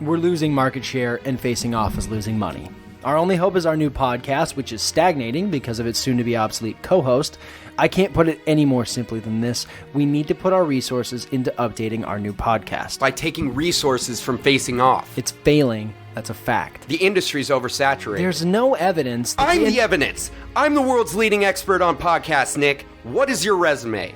we're losing market share and Facing Off is losing money. Our only hope is our new podcast, which is stagnating because of its soon-to-be obsolete co-host. I can't put it any more simply than this. We need to put our resources into updating our new podcast. By taking resources from Facing Off. It's failing. That's a fact. The industry's oversaturated. There's no evidence. I'm the evidence. I'm the world's leading expert on podcasts, Nick. What is your resume?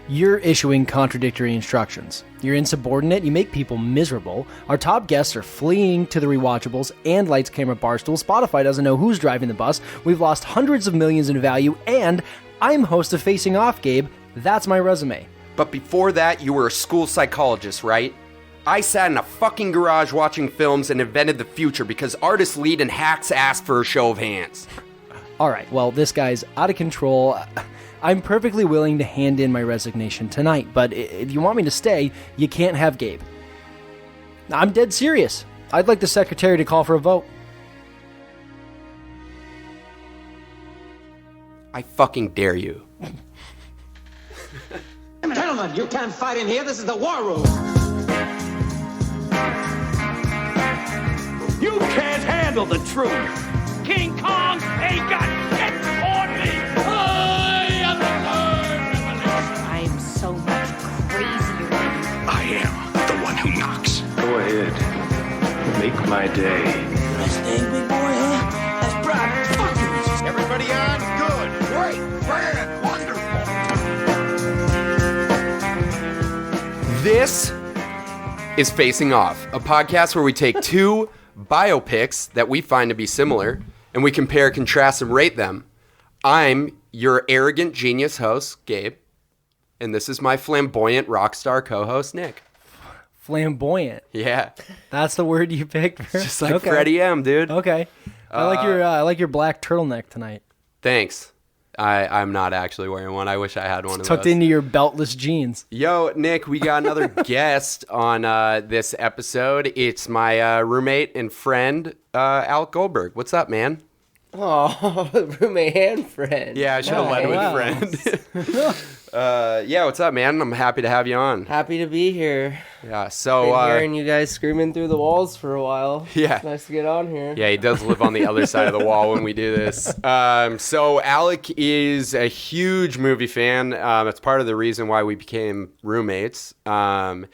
You're issuing contradictory instructions. You're insubordinate, you make people miserable. Our top guests are fleeing to the rewatchables and Lights, Camera, Barstool. Spotify doesn't know who's driving the bus. We've lost hundreds of millions in value, and I'm host of Facing Off, Gabe. That's my resume. But before that, you were a school psychologist, right? I sat in a fucking garage watching films and invented the future because artists lead and hacks ask for a show of hands. All right, well, this guy's out of control. I'm perfectly willing to hand in my resignation tonight, but if you want me to stay, you can't have Gabe. I'm dead serious. I'd like the secretary to call for a vote. I fucking dare you. Gentlemen, you can't fight in here. This is the war room. You can't handle the truth. King Kong ain't got shit on me. I am the Lord Revelation. I am so much crazier than you. I am the one who knocks. Go ahead. Make my day. Nice thing, big boy, huh? That's bribe. Fuck you. Everybody on? Good. Great. Grand. Wonderful. This is Facing Off, a podcast where we take two biopics that we find to be similar, and we compare, contrast, and rate them. I'm your arrogant genius host, Gabe, and this is my flamboyant rock star co-host, Nick. Flamboyant. Yeah. That's the word you picked. Just like Freddie M, dude. Okay. I like your black turtleneck tonight. Thanks. I'm not actually wearing one. I wish I had one of those. Tucked into your beltless jeans. Yo, Nick, we got another guest on this episode. It's my roommate and friend, Alec Goldberg. What's up, man? Oh, roommate and friend. Yeah, I should have led with friend. Yeah, what's up, man? I'm happy to have you on. Happy to be here. Yeah, so... Been hearing you guys screaming through the walls for a while. Yeah. It's nice to get on here. Yeah, he does live on the other side of the wall when we do this. So Alec is a huge movie fan. That's part of the reason why we became roommates. And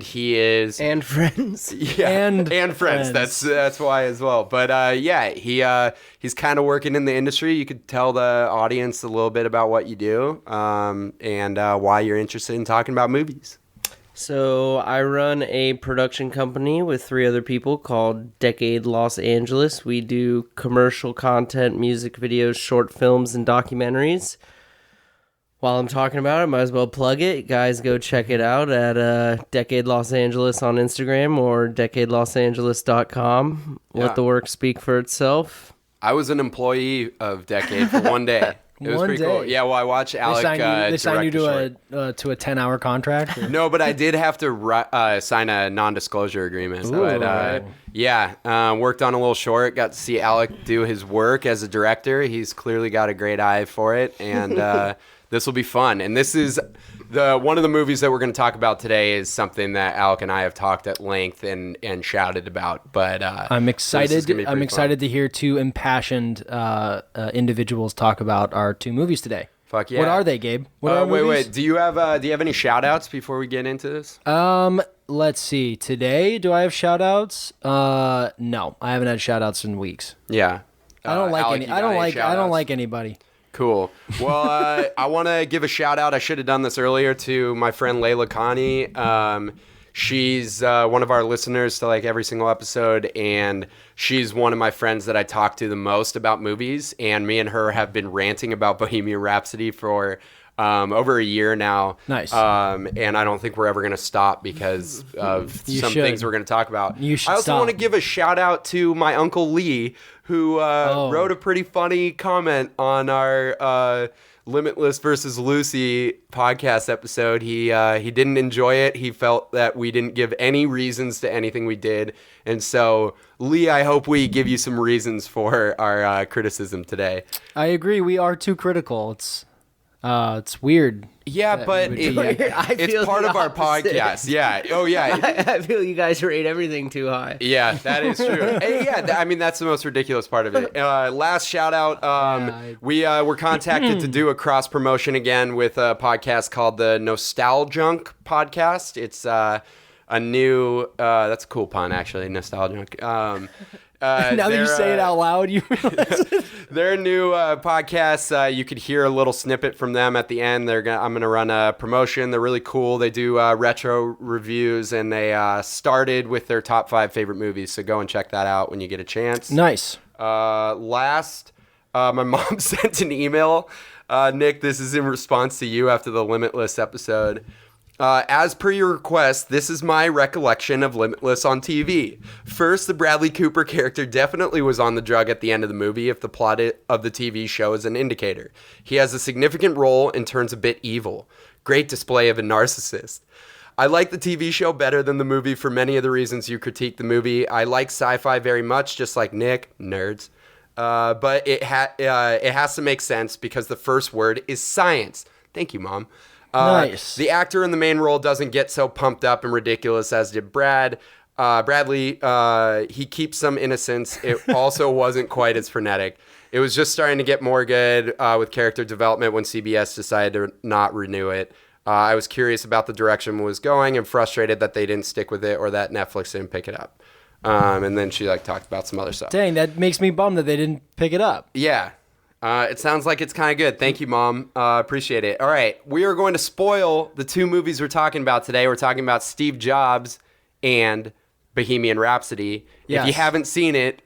he is... And friends. Yeah, and friends. That's why as well. But yeah, he's kind of working in the industry. You could tell the audience a little bit about what you do and why you're interested in talking about movies. So I run a production company with 3 other people called Decade Los Angeles. We do commercial content, music videos, short films, and documentaries. While I'm talking about it, might as well plug it. Guys, go check it out at Decade Los Angeles on Instagram or decadelosangeles.com. Yeah. Let the work speak for itself. I was an employee of Decade for one day. It was pretty cool. Yeah, well, I watched Alec They signed you direct to a 10-hour contract? Or? No, but I did have to sign a non-disclosure agreement. Ooh, but, right. yeah, worked on a little short. Got to see Alec do his work as a director. He's clearly got a great eye for it, and this will be fun. And this is one of the movies that we're going to talk about today is something that Alec and I have talked at length and shouted about. But I'm excited. I'm excited to hear 2 impassioned individuals talk about our 2 movies today. Fuck yeah! What are they, Gabe? What are our movies? Wait. Do you have any shout outs before we get into this? Let's see. Today, do I have shout outs? No, I haven't had shout outs in weeks. Yeah. I don't like Alec, any. I don't like anybody. Cool. Well, I want to give a shout out. I should have done this earlier to my friend Layla Connie. She's one of our listeners to like every single episode, and she's one of my friends that I talk to the most about movies. And me and her have been ranting about Bohemian Rhapsody for over a year now. Nice. And I don't think we're ever going to stop because of things we're going to talk about. You should I also stop. want to give a shout out to my Uncle Lee, who wrote a pretty funny comment on our Limitless versus Lucy podcast episode. He didn't enjoy it. He felt that we didn't give any reasons to anything we did. And so, Lee, I hope we give you some reasons for our criticism today. I agree. We are too critical. It's weird. Yeah, but I it's feel part the of our opposite. podcast. Yeah. Oh, yeah. I feel you guys rate everything too high. Yeah, that is true. Hey, yeah, I mean, that's the most ridiculous part of it. Last shout out. We were contacted to do a cross promotion again with a podcast called the Nostalgunk podcast. It's a new, that's a cool pun, actually, Nostalgunk. Now that you say it out loud, you realize it. Their new podcast, you could hear a little snippet from them at the end. I'm gonna run a promotion. They're really cool. They do retro reviews, and they started with their top 5 favorite movies. So go and check that out when you get a chance. Nice. Last, my mom sent an email. Nick, this is in response to you after the Limitless episode. As per your request, this is my recollection of Limitless on TV. First, the Bradley Cooper character definitely was on the drug at the end of the movie if the plot of the TV show is an indicator. He has a significant role and turns a bit evil. Great display of a narcissist. I like the TV show better than the movie for many of the reasons you critique the movie. I like sci-fi very much, just like Nick, nerds. But it has to make sense because the first word is science. Thank you, Mom. Nice. The actor in the main role doesn't get so pumped up and ridiculous as did Bradley. He keeps some innocence. It also wasn't quite as frenetic. It was just starting to get more good with character development when CBS decided to not renew it. I was curious about the direction it was going and frustrated that they didn't stick with it or that Netflix didn't pick it up. And then she talked about some other stuff. Dang, that makes me bummed that they didn't pick it up. Yeah. It sounds like it's kind of good. Thank you, Mom. Appreciate it. All right. We are going to spoil the 2 movies we're talking about today. We're talking about Steve Jobs and Bohemian Rhapsody. Yes. If you haven't seen it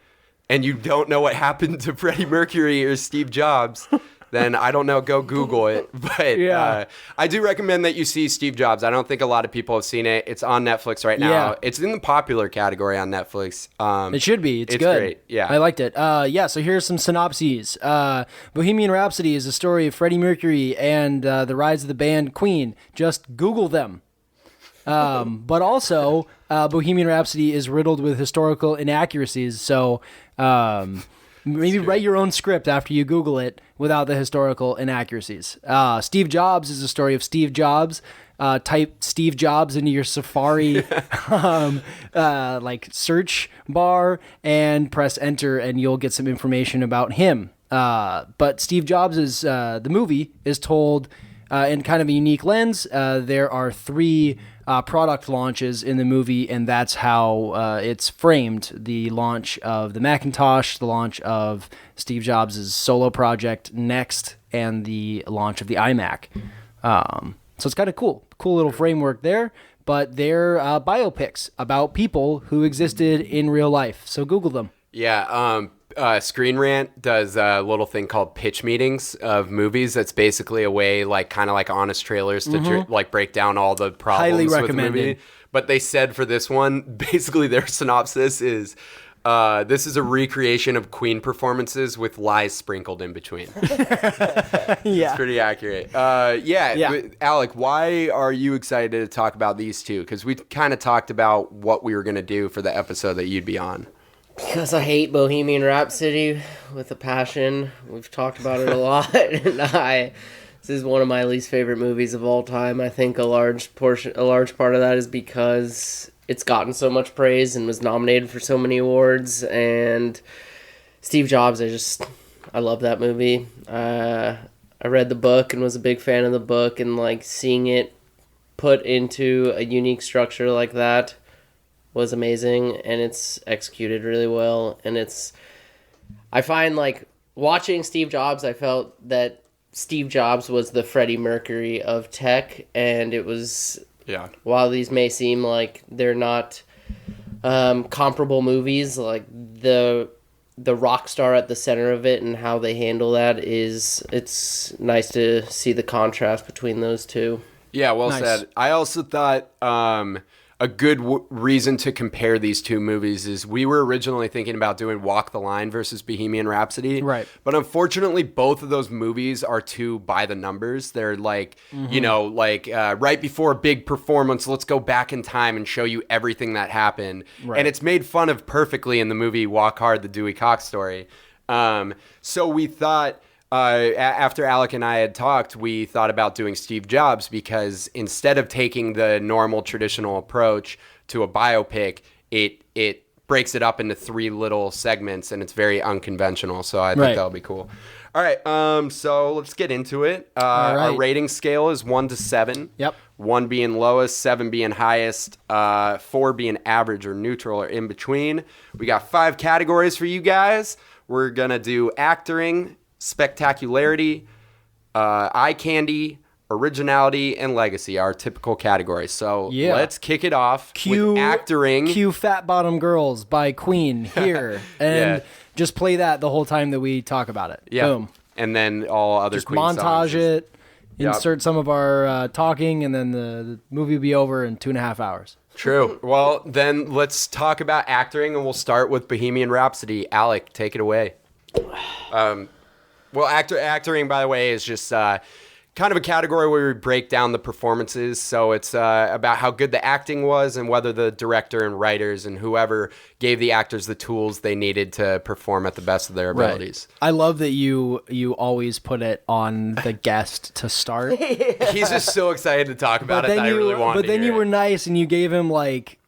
and you don't know what happened to Freddie Mercury or Steve Jobs, then I don't know, go Google it. But I do recommend that you see Steve Jobs. I don't think a lot of people have seen it. It's on Netflix right now. Yeah. It's in the popular category on Netflix. It should be. It's good. Great. Yeah. I liked it. So here's some synopses. Bohemian Rhapsody is a story of Freddie Mercury and the rise of the band Queen. Just Google them. But also, Bohemian Rhapsody is riddled with historical inaccuracies, so maybe write your own script after you Google it without the historical inaccuracies. Steve Jobs is a story of Steve Jobs. Type Steve Jobs into your Safari search bar and press enter, and you'll get some information about him. But Steve Jobs is the movie is told in kind of a unique lens. There are 3 product launches in the movie, and that's how it's framed. The launch of the Macintosh, the launch of Steve Jobs' solo project Next, and the launch of the iMac. So it's kind of cool little framework there, but they're biopics about people who existed in real life. So Google them. Yeah, Screen Rant does a little thing called pitch meetings of movies. That's basically a way, kind of like honest trailers to break down all the problems Highly with the recommended. movie. But they said for this one, basically their synopsis is, this is a recreation of Queen performances with lies sprinkled in between. It's pretty accurate. Alec, why are you excited to talk about these 2? Because we kind of talked about what we were going to do for the episode that you'd be on. Because I hate Bohemian Rhapsody with a passion. We've talked about it a lot, and this is one of my least favorite movies of all time. I think a large part of that is because it's gotten so much praise and was nominated for so many awards. And Steve Jobs, I love that movie. I read the book and was a big fan of the book, and seeing it put into a unique structure like that was amazing, and it's executed really well. And I find watching Steve Jobs, I felt that Steve Jobs was the Freddie Mercury of tech, and it was, while these may seem like they're not comparable movies, the rock star at the center of it and how they handle that it's nice to see the contrast between those 2. Yeah, well said. I also thought a good reason to compare these 2 movies is we were originally thinking about doing Walk the Line versus Bohemian Rhapsody. Right. But unfortunately, both of those movies are too by the numbers. They're right before a big performance, let's go back in time and show you everything that happened. Right. And it's made fun of perfectly in the movie Walk Hard, the Dewey Cox story. So we thought after Alec and I had talked, we thought about doing Steve Jobs because instead of taking the normal traditional approach to a biopic, it breaks it up into 3 little segments, and it's very unconventional. So I think that'll be cool. All right, so let's get into it. Our rating scale is 1 to 7. Yep. 1 being lowest, 7 being highest, 4 being average or neutral or in between. We got 5 categories for you guys. We're going to do acting, spectacularity, eye candy, originality, and legacy, our typical categories. So let's kick it off with acting. Cue Fat Bottom Girls by Queen here. And just play that the whole time that we talk about it. Yeah. Boom. And then all other Just Queen songs. montage it, insert some of our talking, and then the movie will be over in 2.5 hours. True. Well, then let's talk about acting, and we'll start with Bohemian Rhapsody. Alec, take it away. Well, acting, by the way, is just kind of a category where we break down the performances. So it's about how good the acting was and whether the director and writers and whoever gave the actors the tools they needed to perform at the best of their abilities. I love that you always put it on the guest to start. He's just so excited to talk about it that I really wanted But then to you hear were it. nice and you gave him like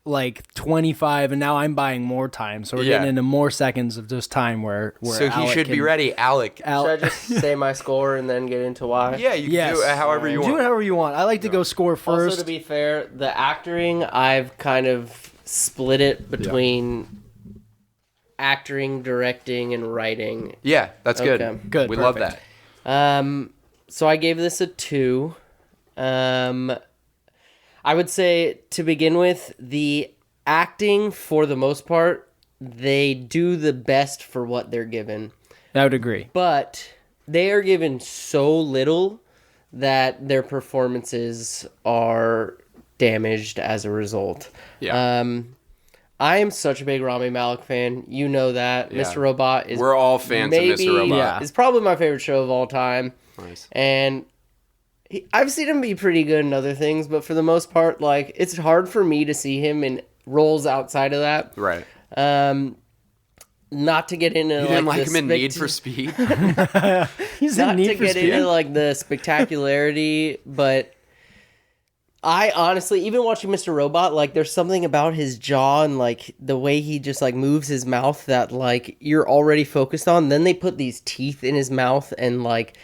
25, and now I'm buying more time. So we're getting into more seconds of just time where So he Alec should be can- ready. Alec. Should I just say my score and then get into why? Yeah, you can do it however you Do it want. however you want. I like to go score first. Also, to be fair, the acting, I've kind of split it between acting, directing, and writing. Yeah, that's good. Okay. Good, We love perfect. that. So I gave this a 2. I would say, to begin with, the acting, for the most part, they do the best for what they're given. I would agree. But they are given so little that their performances are damaged as a result. Yeah. I am such a big Rami Malek fan. You know that. Yeah. Mr. Robot is We're all fans of Mr. Robot. Yeah. It's probably my favorite show of all time. Nice. And I've seen him be pretty good in other things, but for the most part, like, it's hard for me to see him in roles outside of that. Right. Not to get into You like didn't like the him in Need for Speed? He's in not Need to for get Speed. into like the spectacularity, but I honestly, even watching Mr. Robot, like, there's something about his jaw and like the way he just like moves his mouth that like you're already focused on. Then they put these teeth in his mouth and like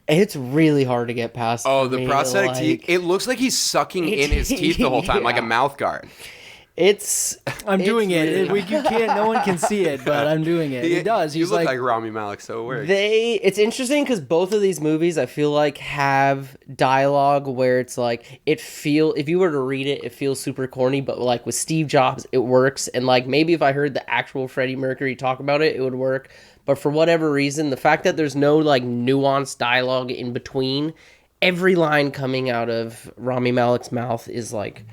it's really hard to get past. Oh, for the me, prosthetic like, teeth. It looks like he's sucking in his teeth the whole time, like a Yeah. mouth guard. I'm doing it. really- You can't. No one can see it, but I'm doing it. He does. You He's look like Rami Malek, so it works. It's interesting because both of these movies I feel like have dialogue where it's like if you were to read it, it feels super corny, but like with Steve Jobs it works, and like maybe if I heard the actual Freddie Mercury talk about it, it would work. But for whatever reason, the fact that there's no like nuanced dialogue in between, every line coming out of Rami Malek's mouth is like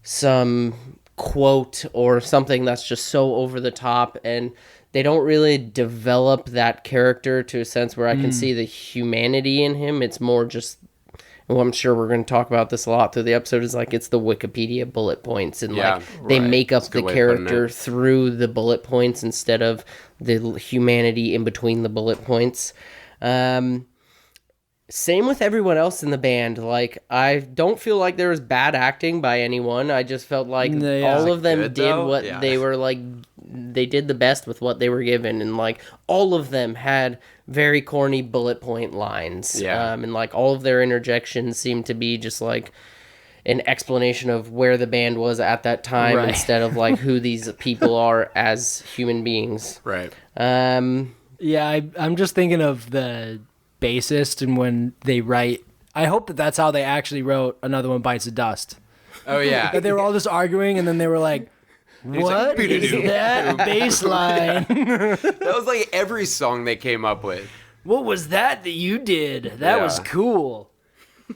some quote or something that's just so over the top, and they don't really develop that character to a sense where I can see the humanity in him. It's more just, well, I'm sure we're going to talk about this a lot through the episode, is like it's the Wikipedia bullet points, and Yeah, like they right. make up That's a good the way of putting character it. through the bullet points instead of the humanity in between the bullet points. Same with everyone else in the band. Like, I don't feel like there was bad acting by anyone. I just felt like Yeah. all of them Good, did though? what Yeah. they were like. They did the best with what they were given, and like all of them had very corny bullet point lines. Yeah. And like all of their interjections seemed to be just like an explanation of where the band was at that time, Right. instead of like who these people are as human beings. Right. Yeah, I'm just thinking of the bassist, and when they write, I hope that that's how they actually wrote Another One Bites the Dust. Oh, yeah. That they were all just arguing, and then they were like, "What is that bass line? That was like every song they came up with. What was that you did? That was Yeah. cool."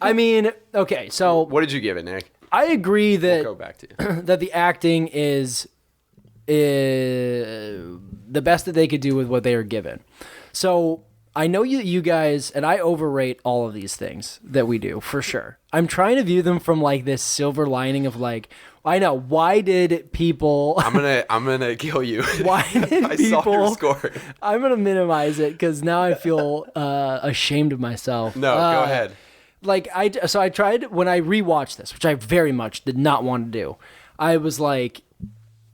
I mean, okay, so What did you give it, Nick? I agree that Go back to you. that the acting is the best that they could do with what they are given. So I know you guys, and I overrate all of these things that we do for sure. I'm trying to view them from like this silver lining of like, I know, why did people? I'm gonna kill you. Why did I people? saw your score. I'm gonna minimize it because now I feel ashamed of myself. No, go ahead. Like I tried when I rewatched this, which I very much did not want to do. I was like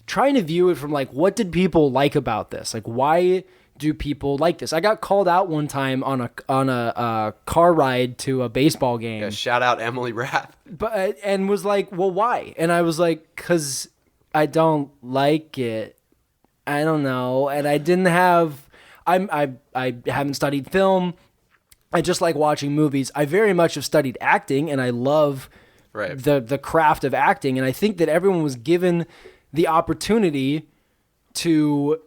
trying to view it from like, what did people like about this? Like, why do people like this? I got called out one time on a car ride to a baseball game. Yeah, shout out Emily Rath. But and was like, well, why? And I was like, because I don't like it. I don't know. And I didn't have. I haven't studied film. I just like watching movies. I very much have studied acting, and I love the craft of acting. And I think that everyone was given the opportunity to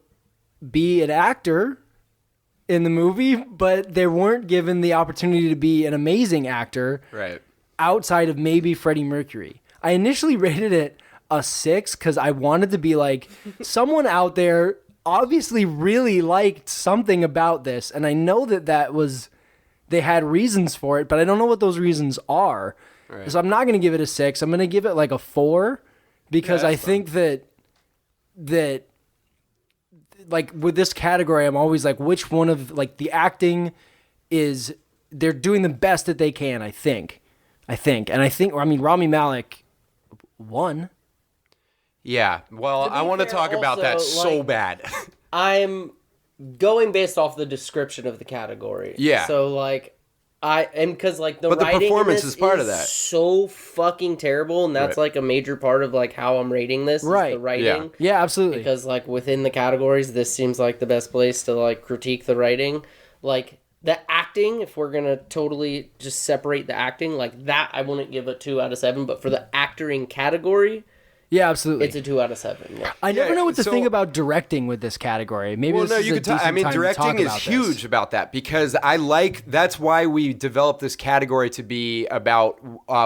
be an actor in the movie, but they weren't given the opportunity to be an amazing actor outside of maybe Freddie Mercury. I initially rated it a 6 because I wanted to be like, someone out there obviously really liked something about this, and I know that was, they had reasons for it, but I don't know what those reasons are. So I'm not going to give it a 6. I'm going to give it like a 4 because I think that like with this category, I'm always like, which one of like the acting is, they're doing the best that they can, I think, Rami Malek won. Yeah, well, I want to talk about that so bad. I'm going based off the description of the category. Yeah. So like, because like the but the writing performance in this is part of that. So fucking terrible, and that's like a major part of like how I'm rating this. Is the writing. Yeah, absolutely. Because like within the categories, this seems like the best place to like critique the writing. Like the acting, if we're gonna totally just separate the acting, like that, I wouldn't give a 2 out of 7. But for the acting category, yeah, absolutely, it's a 2 out of 7. Yeah. I never know what to think about directing with this category. Maybe well, this no, is you a could decent I mean, time to directing talk is about huge this. about that because that's why we developed this category to be about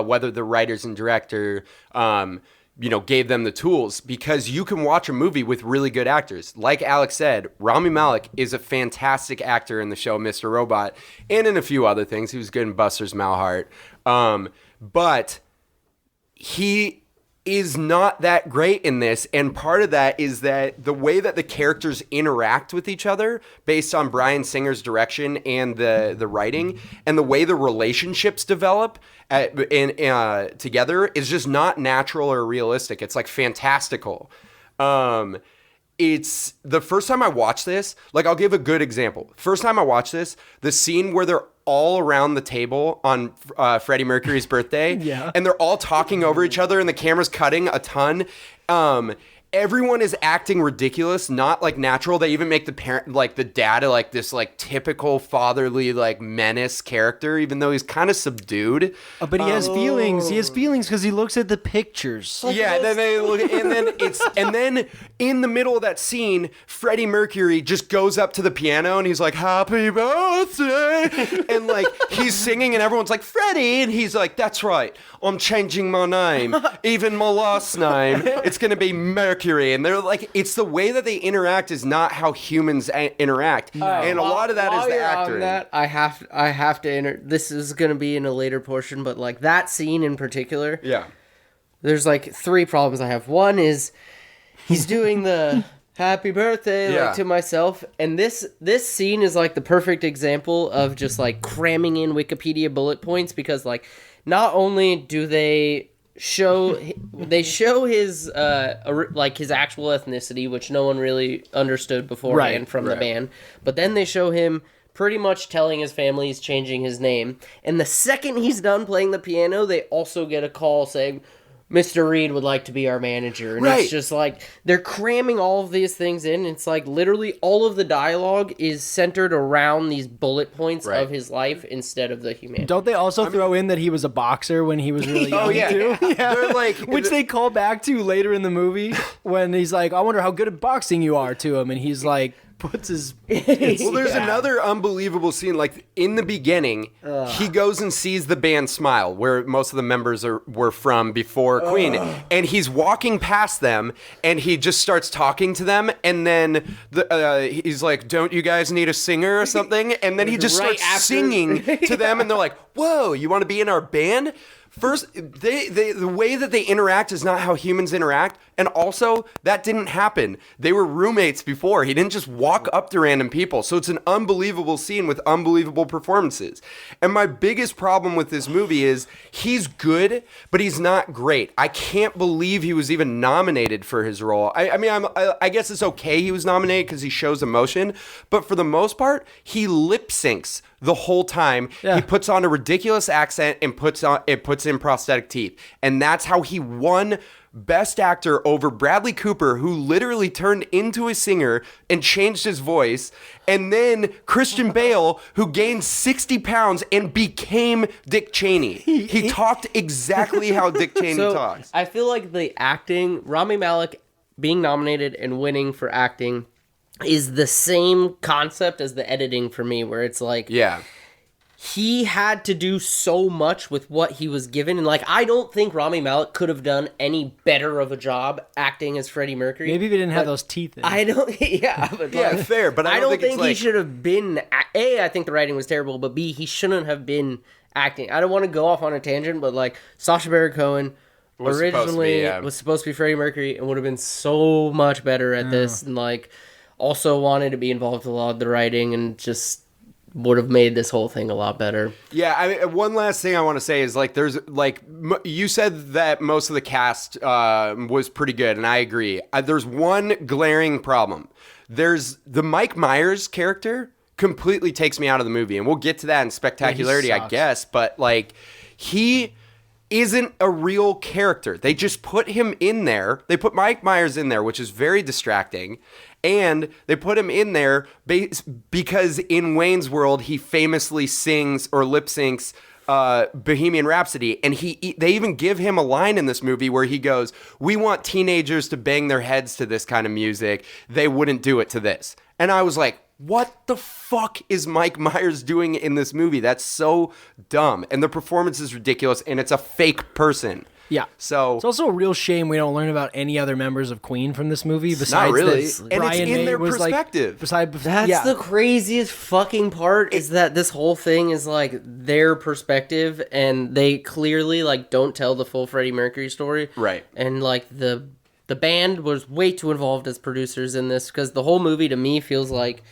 whether the writers and director, gave them the tools, because you can watch a movie with really good actors. Like Alex said, Rami Malek is a fantastic actor in the show Mr. Robot and in a few other things. He was good in Buster's Malheart. But he is not that great in this, and part of that is that the way that the characters interact with each other based on Bryan Singer's direction and the writing, and the way the relationships develop together is just not natural or realistic. It's like fantastical. It's the first time I watched this, like I'll give a good example. First time I watched this, the scene where they're all around the table on Freddie Mercury's birthday, and they're all talking over each other and the camera's cutting a ton. Everyone is acting ridiculous, not like natural. They even make the parent, like the dad, like this like typical fatherly like menace character, even though he's kind of subdued. But he has feelings. He has feelings because he looks at the pictures. Yeah, then they look, and then in the middle of that scene, Freddie Mercury just goes up to the piano and he's like, "Happy birthday," and like he's singing, and everyone's like, "Freddie," and he's like, "That's right, I'm changing my name, even my last name. It's gonna be Mercury." And they're like, it's the way that they interact is not how humans interact, and a lot of that is the acting. That, I have to this is going to be in a later portion, but like that scene in particular, there's like 3 problems I have. One is he's doing the happy birthday like to myself, and this scene is like the perfect example of just like cramming in Wikipedia bullet points, because like not only do they show his like his actual ethnicity, which no one really understood beforehand from the band, but then they show him pretty much telling his family he's changing his name, and the second he's done playing the piano, they also get a call saying Mr. Reed would like to be our manager. And it's just like they're cramming all of these things in. It's like literally all of the dialogue is centered around these bullet points of his life instead of the humanity. Don't they also throw in that he was a boxer when he was really young too? Yeah. They're like, which they call back to later in the movie when he's like, "I wonder how good at boxing you are," to him, and he's like, puts his. Well, there's another unbelievable scene. Like in the beginning, he goes and sees the band Smile, where most of the members were from before Queen, and he's walking past them, and he just starts talking to them, and then he's like, "Don't you guys need a singer or something?" And then he just starts singing to them, and they're like, "Whoa, you want to be in our band?" First, the way that they interact is not how humans interact. And also, that didn't happen. They were roommates before. He didn't just walk up to random people. So it's an unbelievable scene with unbelievable performances. And my biggest problem with this movie is he's good, but he's not great. I can't believe he was even nominated for his role. I guess it's okay he was nominated because he shows emotion. But for the most part, he lip syncs the whole time. Yeah. He puts on a ridiculous accent and puts in prosthetic teeth. And that's how he won Best Actor over Bradley Cooper, who literally turned into a singer and changed his voice. And then Christian Bale, who gained 60 pounds and became Dick Cheney. He talked exactly how Dick Cheney talks. I feel like the acting, Rami Malek being nominated and winning for acting is the same concept as the editing for me, where it's like, he had to do so much with what he was given, and like, I don't think Rami Malek could have done any better of a job acting as Freddie Mercury. Maybe if he didn't have those teeth in. I don't, fair, but I don't think he should have been, A, I think the writing was terrible, but B, he shouldn't have been acting. I don't want to go off on a tangent, but like, Sacha Baron Cohen originally was supposed to be Freddie Mercury and would have been so much better at this, and like, also wanted to be involved with a lot of the writing and just would have made this whole thing a lot better. Yeah, I mean, one last thing I want to say is, like, there's, like, you said that most of the cast was pretty good, and I agree. There's one glaring problem. There's the Mike Myers character completely takes me out of the movie, and we'll get to that in Spectacularity, I guess, but, like, he isn't a real character. They just put him in there. They put Mike Myers in there, which is very distracting. And they put him in there because in Wayne's World, he famously sings or lip syncs Bohemian Rhapsody. And they even give him a line in this movie where he goes, "We want teenagers to bang their heads to this kind of music. They wouldn't do it to this." And I was like, what the fuck is Mike Myers doing in this movie? That's so dumb. And the performance is ridiculous, and it's a fake person. Yeah. So it's also a real shame we don't learn about any other members of Queen from this movie besides not really. this. And Brian it's in May their was perspective. That's the craziest fucking part, is that this whole thing is like their perspective, and they clearly like don't tell the full Freddie Mercury story. Right. And like the band was way too involved as producers in this, because the whole movie to me feels like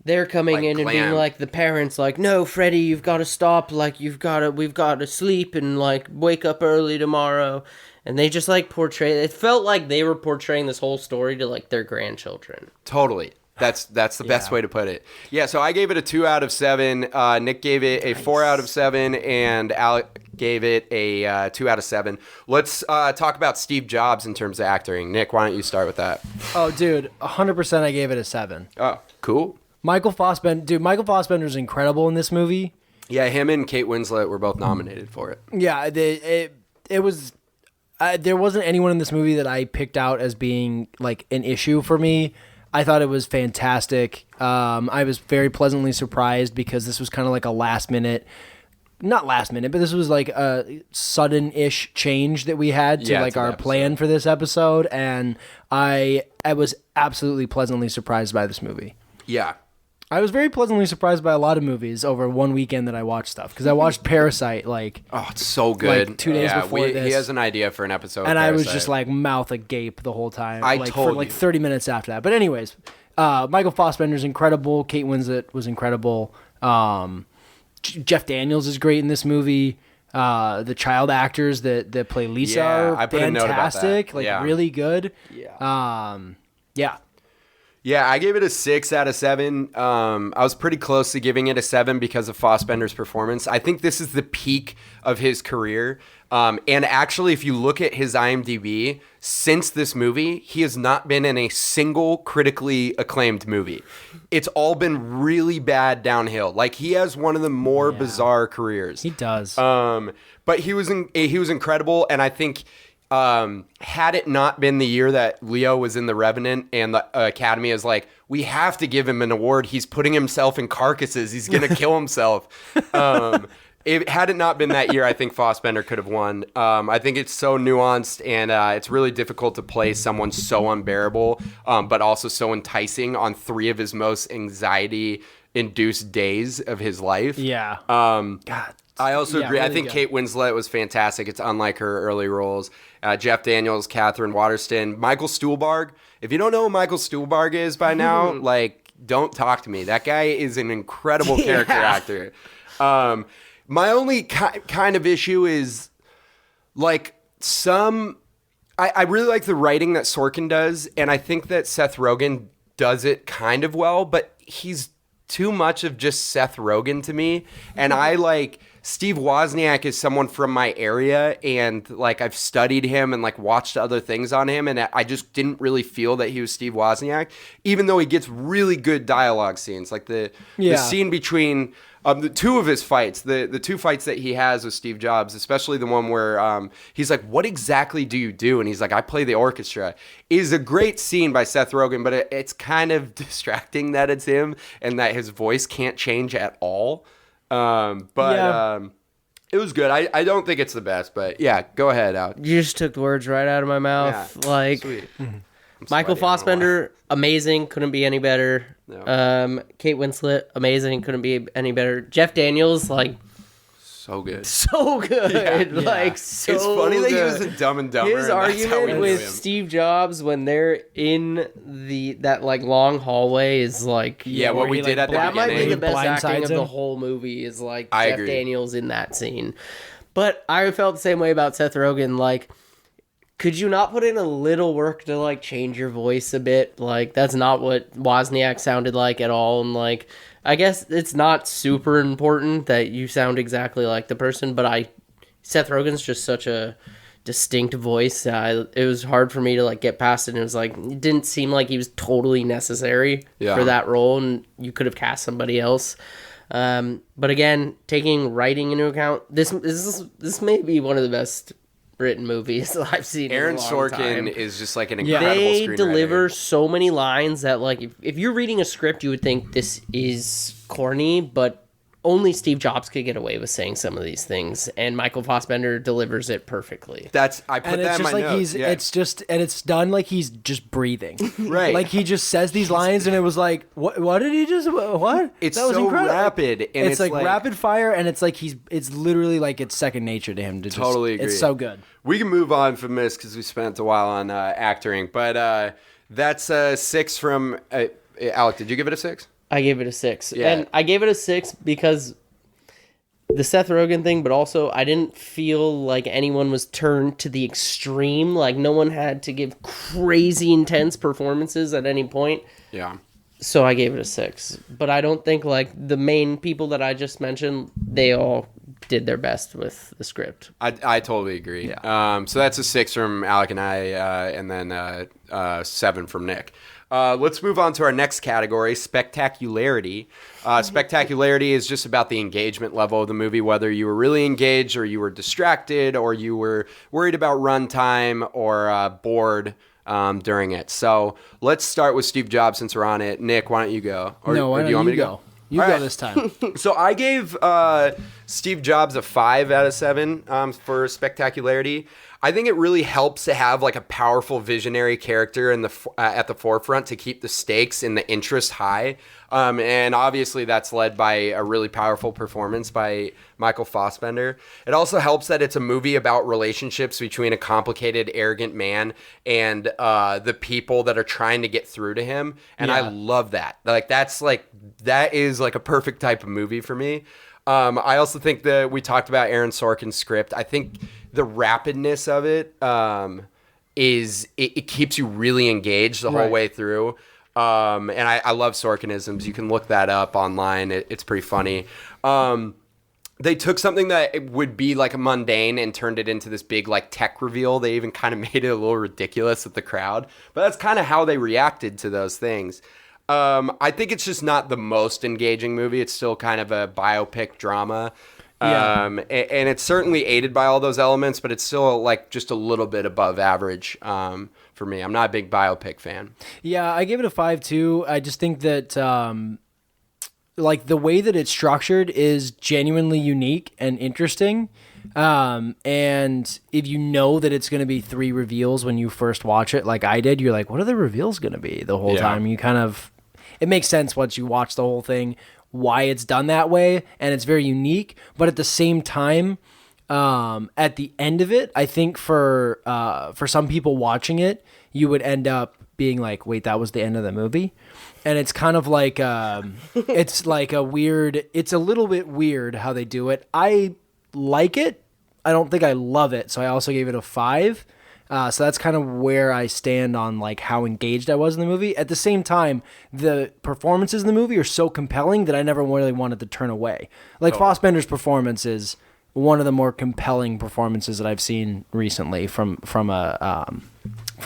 they're coming like in and being like the parents, like, "No, Freddie, you've got to stop. Like, we've got to sleep and like wake up early tomorrow." And they just like it felt like they were portraying this whole story to like their grandchildren. Totally. That's the best way to put it. Yeah. So I gave it a 2 out of 7. Nick gave it a 4 out of 7, and Alec gave it a 2 out of 7. Let's talk about Steve Jobs in terms of acting. Nick, why don't you start with that? Oh, dude, 100% I gave it a 7. Oh, cool. Michael Fassbender is incredible in this movie. Yeah, him and Kate Winslet were both nominated for it. Yeah, it was. There wasn't anyone in this movie that I picked out as being like an issue for me. I thought it was fantastic. I was very pleasantly surprised because this was kind of like a not last minute, but this was like a sudden-ish change that we had to like our plan for this episode, and I was absolutely pleasantly surprised by this movie. Yeah. I was very pleasantly surprised by a lot of movies over one weekend that I watched stuff, because I watched Parasite it's so good. Like 2 days before this. He has an idea for an episode. And I was just like mouth agape the whole time. For like 30 minutes after that. But anyways, Michael Fassbender's incredible. Kate Winslet was incredible. Jeff Daniels is great in this movie. The child actors that play Lisa are I put fantastic. A note about that. Really good. Yeah. Yeah, I gave it a 6 out of 7. I was pretty close to giving it a 7 because of Fassbender's performance. I think this is the peak of his career. And actually, if you look at his IMDb, since this movie, he has not been in a single critically acclaimed movie. It's all been really bad downhill. Like, he has one of the more bizarre careers. He does. But he was incredible, and I think Had it not been the year that Leo was in The Revenant and the Academy is like, we have to give him an award. He's putting himself in carcasses. He's going to kill himself. Had it not been that year, I think Fassbender could have won. I think it's so nuanced and it's really difficult to play someone so unbearable, but also so enticing on 3 of his most anxiety-induced days of his life. Yeah. God. I also agree. Really I think good. Kate Winslet was fantastic. It's unlike her early roles. Jeff Daniels, Catherine Waterston, Michael Stuhlbarg. If you don't know who Michael Stuhlbarg is by now, like, don't talk to me. That guy is an incredible character actor. My only kind of issue is, like, I really like the writing that Sorkin does, and I think that Seth Rogen does it kind of well, but he's too much of just Seth Rogen to me. And I like Steve Wozniak is someone from my area, and like I've studied him and like watched other things on him, and I just didn't really feel that he was Steve Wozniak, even though he gets really good dialogue scenes. Like the scene between the 2 of his fights, the 2 fights that he has with Steve Jobs, especially the one where he's like, what exactly do you do? And he's like, I play the orchestra, is a great scene by Seth Rogen, but it's kind of distracting that it's him and that his voice can't change at all. It was good. I don't think it's the best, but yeah, go ahead, Alec. You just took the words right out of my mouth. Yeah, like, sweet. Michael sweaty, I don't know Fassbender, amazing, couldn't be any better. No. Kate Winslet, amazing, couldn't be any better. Jeff Daniels, like, So good. so good. Like, so It's funny that he good. was in Dumb and Dumber. His and that's how we argument knew with him. Steve Jobs when they're in that like long hallway is like Yeah, what where we he, did like, at the that might be beginning. the best acting blindsides of the him. whole movie is like I Jeff agree. Daniels in that scene. But I felt the same way about Seth Rogen. Like, could you not put in a little work to like change your voice a bit? Like, that's not what Wozniak sounded like at all. And like, I guess it's not super important that you sound exactly like the person, but Seth Rogen's just such a distinct voice. It was hard for me to like get past it. And it was like, it didn't seem like he was totally necessary for that role, and you could have cast somebody else. But again, taking writing into account, this may be one of the best written movies that I've seen. Aaron in a long Sorkin time. is just like an incredible They screenwriter. deliver so many lines that like if you're reading a script, you would think this is corny, but only Steve Jobs could get away with saying some of these things, and Michael Fassbender delivers it perfectly. I put And that it's in just my like notes. it's done like he's just breathing. Right. Like he just says these lines and it was like, what did he just, what? It's That was so incredible. rapid, and it's like rapid fire, and it's like it's literally like it's second nature to him to Totally just, agree. it's so good. We can move on from this because we spent a while on acting, but that's a 6 from Alec. Did you give it a 6? I gave it a 6. Yeah. And I gave it a 6 because the Seth Rogen thing, but also I didn't feel like anyone was turned to the extreme. Like no one had to give crazy intense performances at any point. Yeah. So I gave it a 6. But I don't think like the main people that I just mentioned, they all did their best with the script. I totally agree. Yeah. So that's a 6 from Alec and I, and then 7 from Nick. Let's move on to our next category, spectacularity. Spectacularity is just about the engagement level of the movie, whether you were really engaged or you were distracted or you were worried about runtime or bored during it. So let's start with Steve Jobs since we're on it. Nick, why don't you go? Or No, why do you want don't me you to go? You All go right. this time. So I gave Steve Jobs a 5 out of 7 for spectacularity. I think it really helps to have like a powerful visionary character in at the forefront to keep the stakes and the interest high. And obviously that's led by a really powerful performance by Michael Fassbender. It also helps that it's a movie about relationships between a complicated, arrogant man and the people that are trying to get through to him. And I love that. That is like a perfect type of movie for me. I also think that we talked about Aaron Sorkin's script. I think the rapidness of it it keeps you really engaged the whole way through. And I love Sorkinisms. You can look that up online. It's pretty funny. They took something that would be like a mundane and turned it into this big like tech reveal. They even kind of made it a little ridiculous with the crowd, but that's kind of how they reacted to those things. I think it's just not the most engaging movie. It's still kind of a biopic drama. And it's certainly aided by all those elements, but it's still like just a little bit above average for me. I'm not a big biopic fan. Yeah, I gave it a 5 too. I just think that like the way that it's structured is genuinely unique and interesting. And if you know that it's going to be 3 reveals when you first watch it, like I did, you're like, what are the reveals going to be the whole time? You kind of, it makes sense once you watch the whole thing, why it's done that way. And it's very unique, but at the same time, at the end of it, I think for some people watching it, you would end up being like, wait, that was the end of the movie. And it's kind of like, it's like it's a little bit weird how they do it. I like it. I don't think I love it. So I also gave it a 5. So that's kind of where I stand on like how engaged I was in the movie. At the same time, the performances in the movie are so compelling that I never really wanted to turn away. Like Fassbender's performance is one of the more compelling performances that I've seen recently from a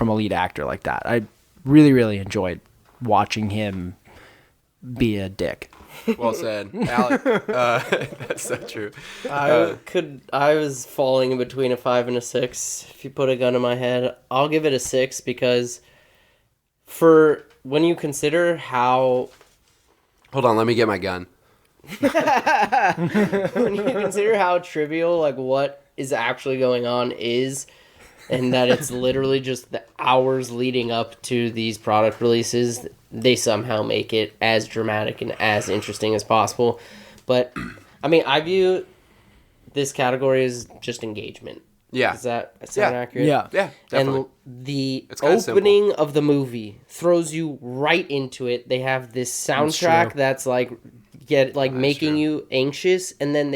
lead actor like that. I really, really enjoyed watching him be a dick. Well said, Alec. That's so true. I was falling in between a 5 and a 6. If you put a gun to my head, I'll give it a 6 because for when you consider how... Hold on, let me get my gun. When you consider how trivial, like, what is actually going on is, and that it's literally just the hours leading up to these product releases, they somehow make it as dramatic and as interesting as possible. But, I mean, I view this category as just engagement. Yeah. Does that sound accurate? Yeah. Yeah, definitely. And the It's kinda opening of the movie throws you right into it. They have this soundtrack that's like making you anxious, and then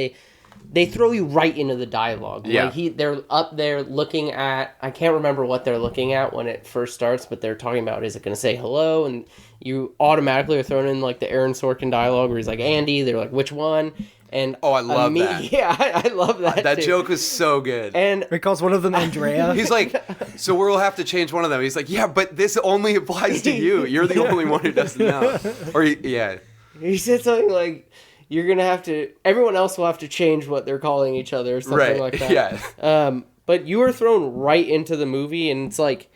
they throw you right into the dialogue. Yeah. Like they're up there looking at, I can't remember what they're looking at when it first starts, but they're talking about, is it going to say hello? And you automatically are thrown in like the Aaron Sorkin dialogue where he's like, Andy, they're like, which one? And I love that. Yeah, I love that. That too. joke was so good. And He calls one of them Andrea. He's like, so we'll have to change one of them. He's like, yeah, but this only applies to you. You're the only one who doesn't know. Or he said something like, you're going to have to, everyone else will have to change what they're calling each other or something like that. Yeah. But you are thrown right into the movie, and it's like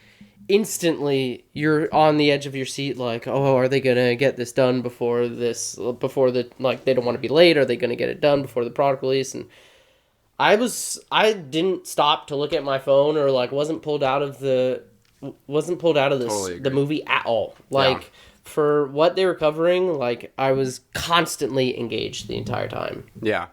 instantly you're on the edge of your seat, like, oh, are they going to get this done before they don't want to be late? Are they going to get it done before the product release? And I didn't stop to look at my phone or like wasn't pulled out of the movie at all. Like, for what they were covering, like, I was constantly engaged the entire time. Yeah.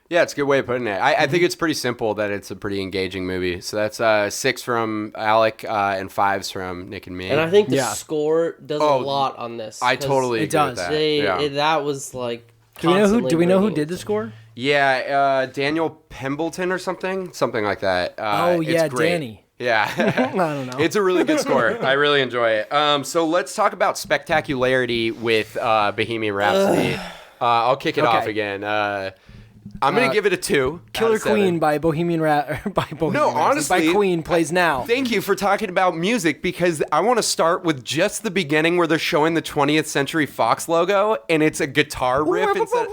Yeah, it's a good way of putting it. I think it's pretty simple that it's a pretty engaging movie. So that's 6 from Alec and 5s from Nick and me. And I think the score does a lot on this. I totally agree with that. That was like. Do we know who did the score? Yeah, Daniel Pemberton or something like that. Yeah, it's great. Danny. Yeah. I don't know. It's a really good score. I really enjoy it. So let's talk about spectacularity with Bohemian Rhapsody. I'll kick it off again. I'm going to give it a 2. Killer Queen by Bohemian Rhapsody. No, honestly, by Queen plays now. Thank you for talking about music, because I want to start with just the beginning where they're showing the 20th Century Fox logo and it's a guitar riff instead.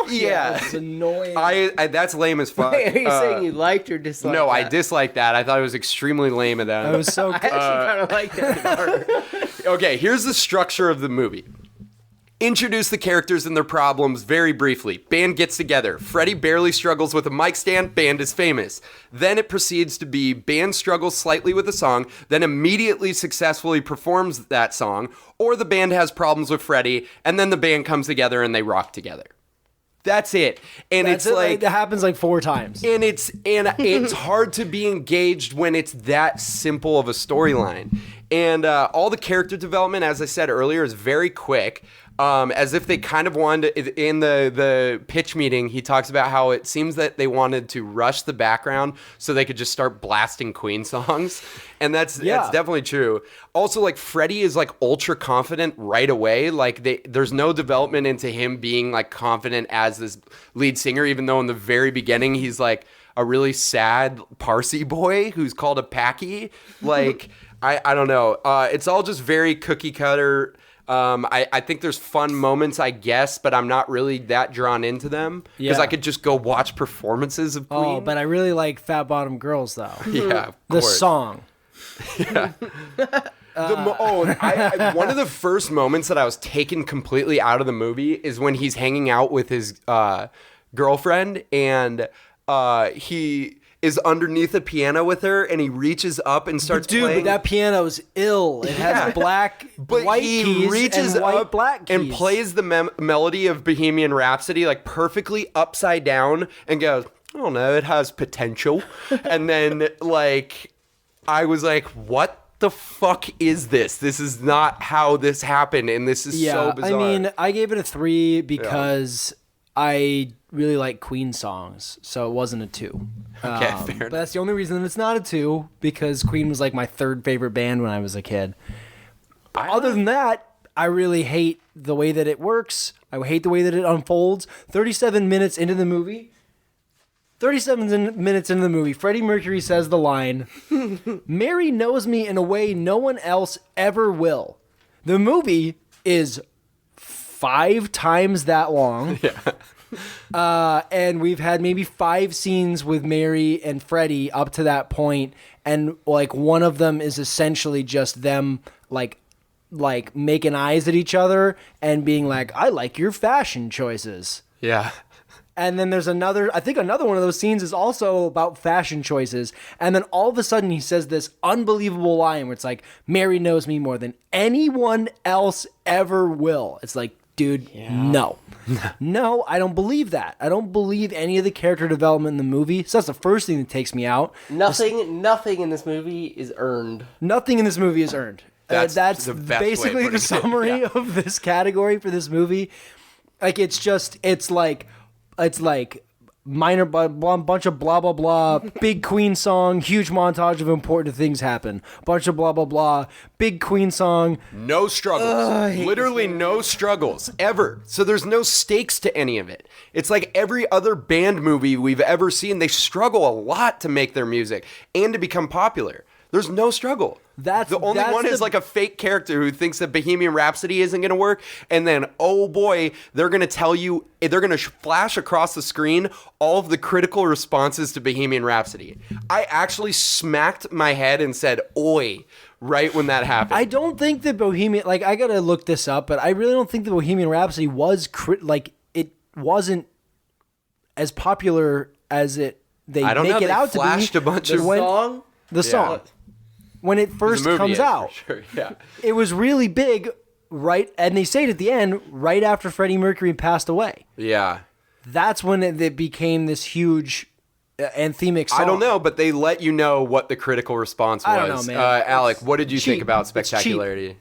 Yeah, it's annoying. I that's lame as fuck. Wait, are you saying you liked or disliked? No, that? I disliked that. I thought it was extremely lame of them. I was so. I actually kind of liked that. Okay, here's the structure of the movie. Introduce the characters and their problems very briefly. Band gets together. Freddie barely struggles with a mic stand. Band is famous. Then it proceeds to be band struggles slightly with a song, then immediately successfully performs that song, or the band has problems with Freddie, and then the band comes together and they rock together. That's it. And it's like, it happens like 4 times. And it's hard to be engaged when it's that simple of a storyline. And all the character development, as I said earlier, is very quick. As if they kind of wanted to, in the pitch meeting, he talks about how it seems that they wanted to rush the background so they could just start blasting Queen songs. And that's definitely true. Also, like, Freddie is like ultra confident right away. Like, there's no development into him being like confident as this lead singer, even though in the very beginning he's like a really sad Parsi boy who's called a Packy. Like, I don't know. It's all just very cookie cutter. I think there's fun moments, I guess, but I'm not really that drawn into them because Yeah. I could just go watch performances of Queen. Oh, but I really like Fat Bottom Girls though. Yeah, of The course. song. One of the first moments that I was taken completely out of the movie is when he's hanging out with his girlfriend and he is underneath the piano with her and he reaches up and starts Dude, playing. but that piano's ill. It has black, But white he keys reaches and white, up black keys. and plays the melody of Bohemian Rhapsody like perfectly upside down and goes, I don't know, it has potential. And then like I was like, what the fuck is this? This is not how this happened, and this is so bizarre. I mean, I gave it a 3 because I really like Queen songs, so it wasn't a 2. Okay, fair But enough. that's the only reason it's not a 2, because Queen was like my 3rd favorite band when I was a kid. Other than that, I really hate the way that it works. I hate the way that it unfolds. 37 minutes into the movie, Freddie Mercury says the line, Mary knows me in a way no one else ever will. The movie is 5 times that long. And we've had maybe 5 scenes with Mary and Freddie up to that point, and like one of them is essentially just them like making eyes at each other and being like, I like your fashion choices. Yeah. And then there's another one of those scenes is also about fashion choices. And then all of a sudden he says this unbelievable line where it's like, Mary knows me more than anyone else ever will. It's like, dude, no. No, I don't believe that. I don't believe any of the character development in the movie. So that's the first thing that takes me out. Nothing in this movie is earned. Nothing in this movie is earned. That's That's the best way of basically putting the it. summary Yeah. of this category for this movie. Like it's like minor bunch of blah blah blah, big Queen song, huge montage of important things happen. Bunch of blah blah blah, big Queen song. No struggles. Literally no struggles ever. So there's no stakes to any of it. It's like every other band movie we've ever seen. They struggle a lot to make their music and to become popular. There's no struggle. That's the only one is like a fake character who thinks that Bohemian Rhapsody isn't going to work. And then, oh boy, they're going to tell you, they're going to flash across the screen all of the critical responses to Bohemian Rhapsody. I actually smacked my head and said, oi, right when that happened. I don't think that Bohemian, like, I gotta look this up, but I really don't think the Bohemian Rhapsody was it wasn't as popular as they I don't make know, it they out to be. flashed a bunch of Song? The song. When it first The movie comes is, out, for sure, yeah. it was really big, right? And they say it at the end, right after Freddie Mercury passed away. Yeah. That's when it became this huge anthemic song. I don't know, but they let you know what the critical response was. I don't know, man. Alec, what did you think cheap. about It's cheap. spectacularity?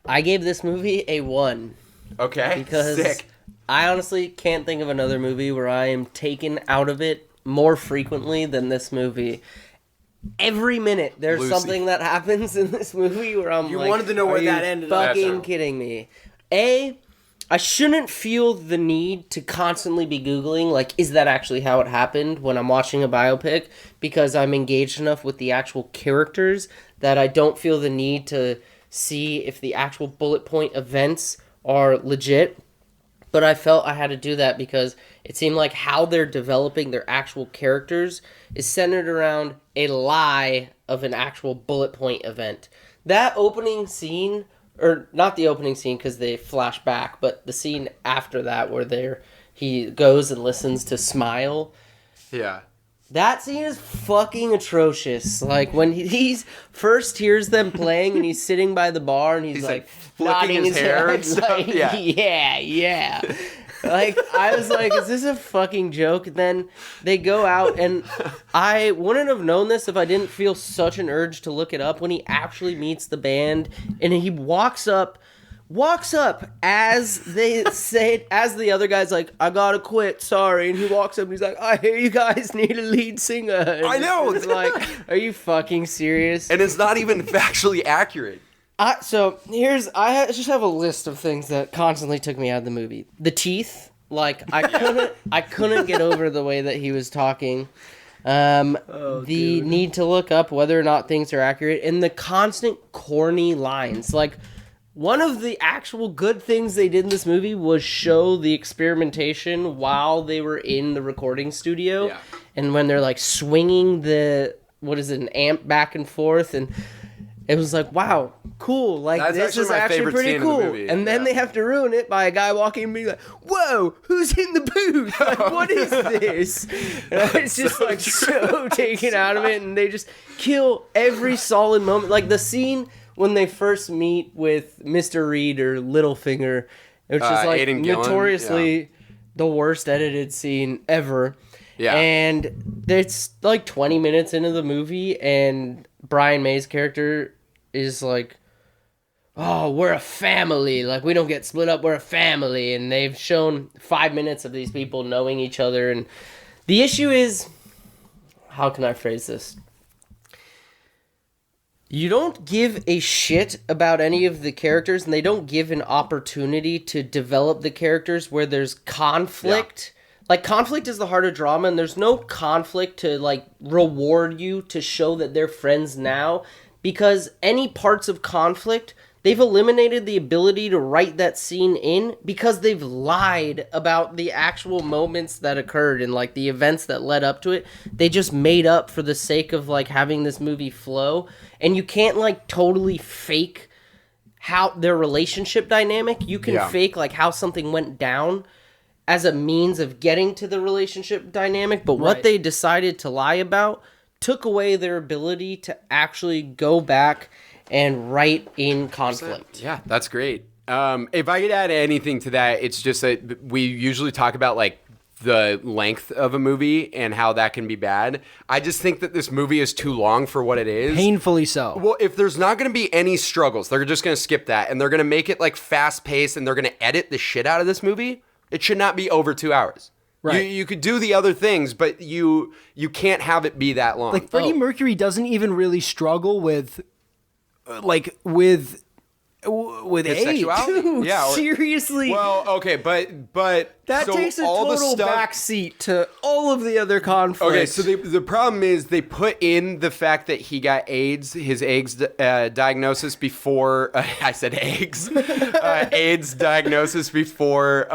I gave this movie a 1 Okay, because sick. I honestly can't think of another movie where I am taken out of it more frequently than this movie. Every minute there's Lucy. something that happens in this movie where I'm You like, wanted to know where are you that ended up. fucking That's right. kidding me? I shouldn't feel the need to constantly be Googling, like, is that actually how it happened when I'm watching a biopic? Because I'm engaged enough with the actual characters that I don't feel the need to see if the actual bullet point events are legit. But I felt I had to do that because it seemed like how they're developing their actual characters is centered around a lie of an actual bullet point event. That opening scene, or not the opening scene because they flash back, but the scene after that where he goes and listens to Smile. Yeah. That scene is fucking atrocious. Like, when he first hears them playing and he's sitting by the bar and he's like flicking nodding his hair and head, stuff. like, Yeah. yeah. Like, I was like, is this a fucking joke? And then they go out, and I wouldn't have known this if I didn't feel such an urge to look it up when he actually meets the band, and he walks up as they say, as the other guy's like, I gotta quit, sorry, and he walks up and he's like, I hear you guys need a lead singer. And I know. it's like, are you fucking serious? And it's not even factually accurate. So I just have a list of things that constantly took me out of the movie. The teeth, like, I couldn't get over the way that he was talking. The need to look up whether or not things are accurate, and the constant corny lines. Like, One of the actual good things they did in this movie was show the experimentation while they were in the recording studio. Yeah. And when they're like swinging an amp back and forth, and it was like, wow, cool. Like, That's this actually is my actually favorite pretty scene in the cool. movie. And then Yeah. they have to ruin it by a guy walking and being like, whoa, who's in the booth? Like, what is this? And it's just like so taken out of it, and they just kill every solid moment. Like the scene when they first meet with Mr. Reed or Littlefinger, which is like Aidan Gillen, notoriously the worst edited scene ever. Yeah. And it's like 20 minutes into the movie, and Brian May's character is like, oh, we're a family. Like, we don't get split up. We're a family. And they've shown 5 minutes of these people knowing each other. And the issue is, how can I phrase this? You don't give a shit about any of the characters, and they don't give an opportunity to develop the characters where there's conflict. Yeah. Like, conflict is the heart of drama, and there's no conflict to, like, reward you to show that they're friends now, because any parts of conflict, they've eliminated the ability to write that scene in because they've lied about the actual moments that occurred and, like, the events that led up to it. They just made up for the sake of, like, having this movie flow. And you can't, like, totally fake how their relationship dynamic. You can fake, like, how something went down as a means of getting to the relationship dynamic. But what they decided to lie about took away their ability to actually go back and write in conflict. Yeah, that's great. If I could add anything to that, it's just that we usually talk about, like, the length of a movie and how that can be bad. I just think that this movie is too long for what it is. Painfully so. Well, if there's not going to be any struggles, they're just going to skip that, and they're going to make it, like, fast-paced, and they're going to edit the shit out of this movie. It should not be over 2 hours. Right. You could do the other things, but you can't have it be that long. Like, Freddie Mercury doesn't even really struggle with His AIDS. sexuality? Dude, seriously. Well, okay, but That so takes a all the total stuff, backseat to all of the other conflicts. Okay, so the problem is they put in the fact that he got AIDS, his AIDS diagnosis before I said eggs, AIDS diagnosis before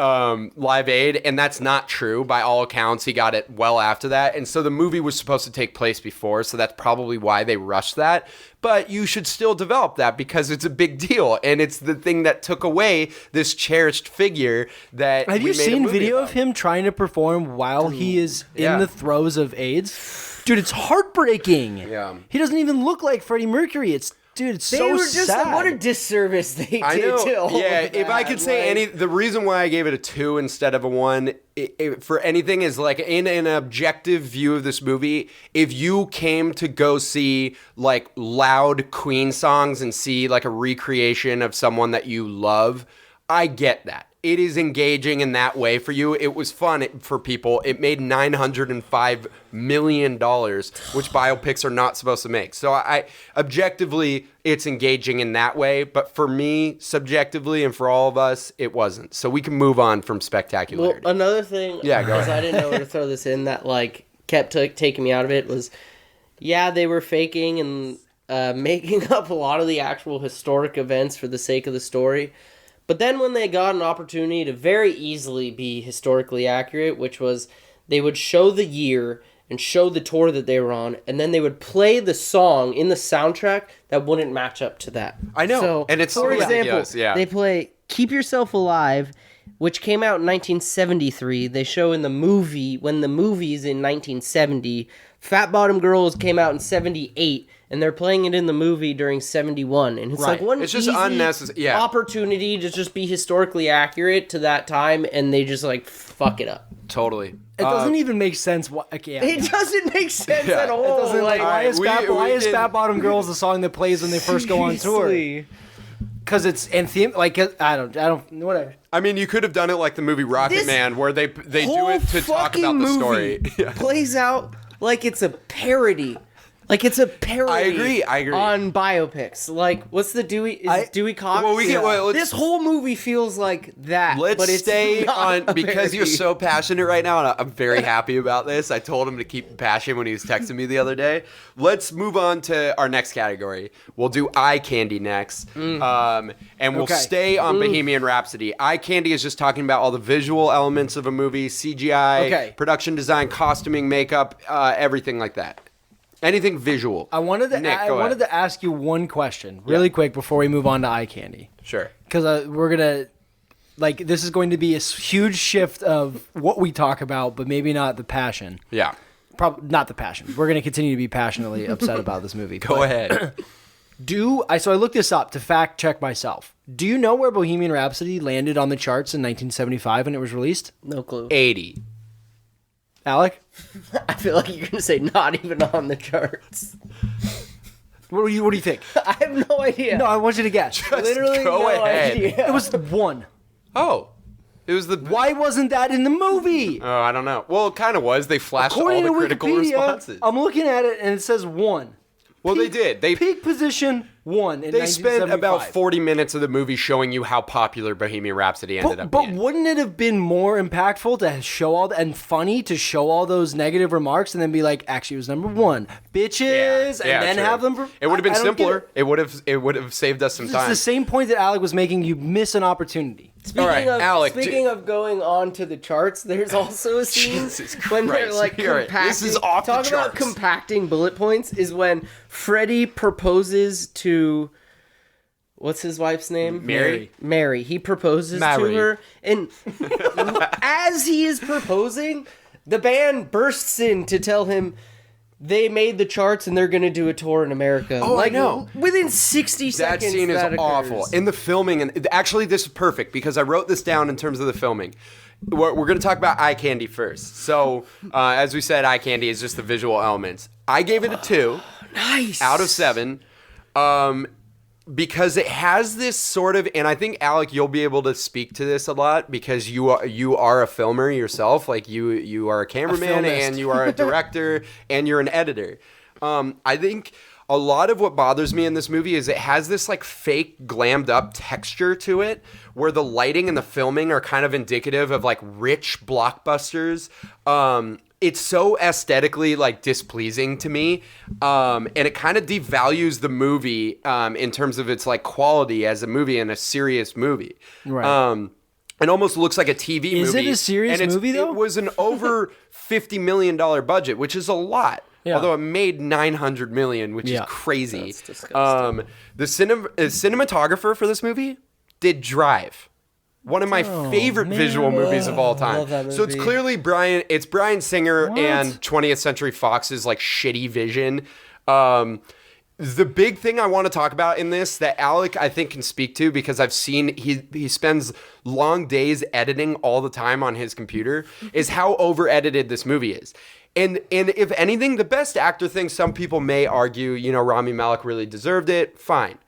Live Aid, and that's not true. By all accounts, he got it well after that, and so the movie was supposed to take place before, so that's probably why they rushed that. But you should still develop that because it's a big deal, and it's the thing that took away this cherished figure that. Have you seen video about. of him trying to perform while he is in the throes of AIDS? Dude, it's heartbreaking. Yeah. He doesn't even look like Freddie Mercury. It's they so were just sad. what a disservice they did. I know. To all Yeah, of if I that. could say the reason why I gave it a 2 instead of a 1 for anything is, like, in an objective view of this movie, if you came to go see, like, loud Queen songs and see, like, a recreation of someone that you love, I get that. It is engaging in that way for you. It was fun for people. It made $905 million, which biopics are not supposed to make. So I objectively, it's engaging in that way. But for me, subjectively, and for all of us, it wasn't. So we can move on from spectacularity. Well, another thing, Yeah, go because ahead. I didn't know where to throw this in, that, like, kept taking me out of it was, they were faking and making up a lot of the actual historic events for the sake of the story. But then when they got an opportunity to very easily be historically accurate, which was they would show the year and show the tour that they were on, and then they would play the song in the soundtrack that wouldn't match up to that. I know, So, and it's for example, ridiculous, yeah. they play Keep Yourself Alive, which came out in 1973. They show in the movie, when the movie's in 1970. Fat Bottom Girls came out in 78. And they're playing it in the movie during 71. And it's like one It's just easy unnecessary. Yeah. opportunity to just be historically accurate to that time, and they just, like, fuck it up. Totally. It doesn't even make sense. It doesn't make sense at all. It doesn't, like, why is we can- Fat Bottom Girls the song that plays when they first go on tour? seriously. Because it's like I don't whatever. I mean, you could have done it like the movie Rocket This Man, where they do whole it to talk fucking about the movie story. Yeah. plays out like it's a parody Like, it's a parody. I agree. On biopics. Like, what's the Dewey? Dewey Cox? Well, this whole movie feels like that. Let's but it's stay not on, a because you're parody. so passionate right now, and I'm very happy about this. I told him to keep passion when he was texting me the other day. Let's move on to our next category. We'll do eye candy next. And we'll stay on Bohemian Rhapsody. Eye candy is just talking about all the visual elements of a movie, CGI, production design, costuming, makeup, everything like that. Anything visual. I wanted to ask you one question really quick before we move on to eye candy. Sure. Because we're going to, this is going to be a huge shift of what we talk about, but maybe not the passion. Yeah. Probably not the passion. We're going to continue to be passionately upset about this movie. Go ahead. So I looked this up to fact check myself. Do you know where Bohemian Rhapsody landed on the charts in 1975 when it was released? No clue. 80. Alec? I feel like you're going to say not even on the charts. What do you think? I have no idea. No, I want you to guess. Literally go no ahead. idea. It was 1. Oh. It was the... Why wasn't that in the movie? Oh, I don't know. Well, it kind of was. They flashed According all the to critical Wikipedia, responses. I'm looking at it and it says 1. Well, they did. Peak position 1 in They spent 1975. about 40 minutes of the movie showing you how popular Bohemian Rhapsody ended up But being. wouldn't it have been more impactful to show all and funny to show all those negative remarks and then be like, actually, it was number 1, bitches, and then true. have them? It would have been I don't get simpler. It would have saved us some It's time. the same point that Alec was making. You miss an opportunity. All right, Alec, Speaking of going on to the charts, there's also a scene Jesus when they're Christ. like You're right. compacting. This is off the Talk about charts. compacting bullet points is when Freddie proposes to what's his wife's name? Mary. Mary. He proposes Mary. to her, and as he is proposing, the band bursts in to tell him they made the charts and they're going to do a tour in America. Oh, I know. Within 60 That seconds, scene is that awful. occurs. In the filming, and actually this is perfect because I wrote this down in terms of the filming. We're going to talk about eye candy first. So, as we said, eye candy is just the visual elements. I gave it a 2 Nice. out of 7. Because it has this sort of, and I think Alec, you'll be able to speak to this a lot because you are a filmer yourself. Like you are a cameraman and you are a director and you're an editor. I think a lot of what bothers me in this movie is it has this like fake glammed up texture to it, where the lighting and the filming are kind of indicative of like rich blockbusters. It's so aesthetically like displeasing to me, and it kind of devalues the movie in terms of its like quality as a movie and a serious movie. Right. It almost looks like a TV movie. Is it a serious movie, though? It was an over $50 million budget, which is a lot. Yeah. Although it made $900 million, which is crazy. That's disgusting. The cinematographer for this movie did Drive. One of my favorite visual movies of all time. love that So it's movie. clearly Brian Singer and 20th Century Fox's like shitty vision. The big thing I want to talk about in this that Alec I think can speak to, because I've seen he spends long days editing all the time on his computer, is how over edited this movie is. And if anything, the best actor thing, some people may argue, Rami Malek really deserved it. Fine.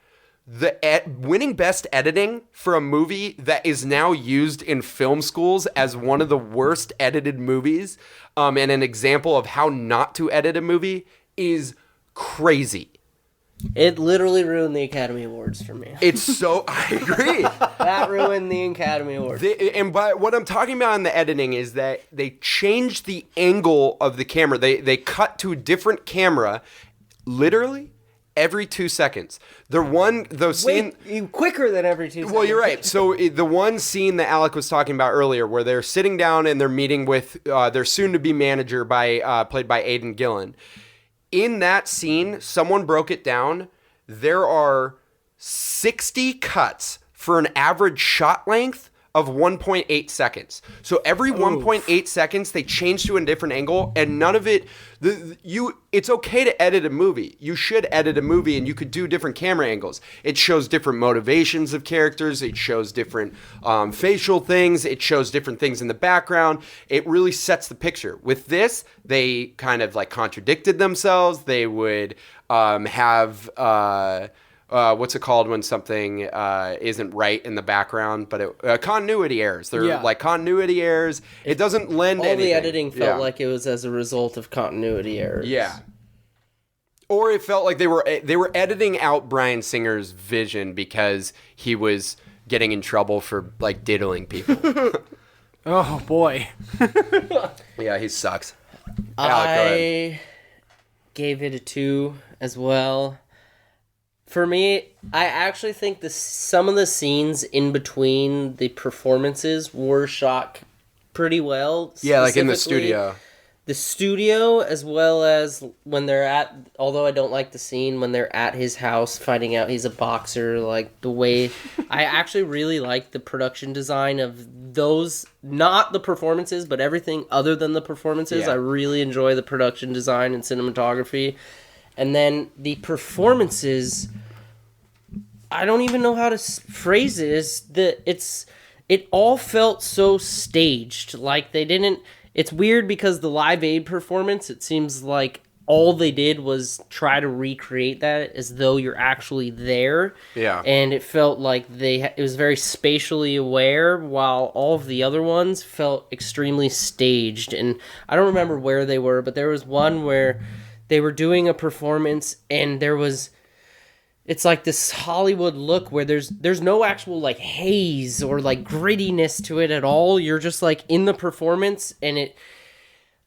Winning best editing for a movie that is now used in film schools as one of the worst edited movies, and an example of how not to edit a movie, is crazy. It literally ruined the Academy Awards for me. It's so, I agree. That ruined the Academy Awards. And by what I'm talking about in the editing is that they changed the angle of the camera. They cut to a different camera, literally every 2 seconds. Quicker than every 2 seconds. Well, you're right. So the one scene that Alec was talking about earlier, where they're sitting down and they're meeting with their soon-to-be manager, played by Aidan Gillen. In that scene, someone broke it down. There are 60 cuts for an average shot length of 1.8 seconds. So every 1.8 seconds, they change to a different angle, and none of it. It's okay to edit a movie. You should edit a movie, and you could do different camera angles. It shows different motivations of characters. It shows different facial things. It shows different things in the background. It really sets the picture. With this, they kind of like contradicted themselves. They would have. What's it called when something isn't right in the background, but continuity errors. They're like continuity errors. It doesn't lend All anything. the editing felt like it was as a result of continuity errors. Yeah. Or it felt like they were editing out Bryan Singer's vision because he was getting in trouble for like diddling people. Oh boy. Yeah, he sucks. Alec, go I ahead. gave it a 2 as well. For me, I actually think some of the scenes in between the performances were shot pretty well. Yeah, like in the Specifically, studio. The studio, as well as when they're at, although I don't like the scene when they're at his house finding out he's a boxer, like the way, I actually really like the production design of those, not the performances, but everything other than the performances. Yeah. I really enjoy the production design and cinematography. And then the performances, I don't even know how to phrase it, it all felt so staged, like they didn't. It's weird because the Live Aid performance, it seems like all they did was try to recreate that as though you're actually there. Yeah. And it felt like it was very spatially aware, while all of the other ones felt extremely staged. And I don't remember where they were, but there was one where they were doing a performance and it's like this Hollywood look where there's no actual like haze or like grittiness to it at all. You're just like in the performance, and it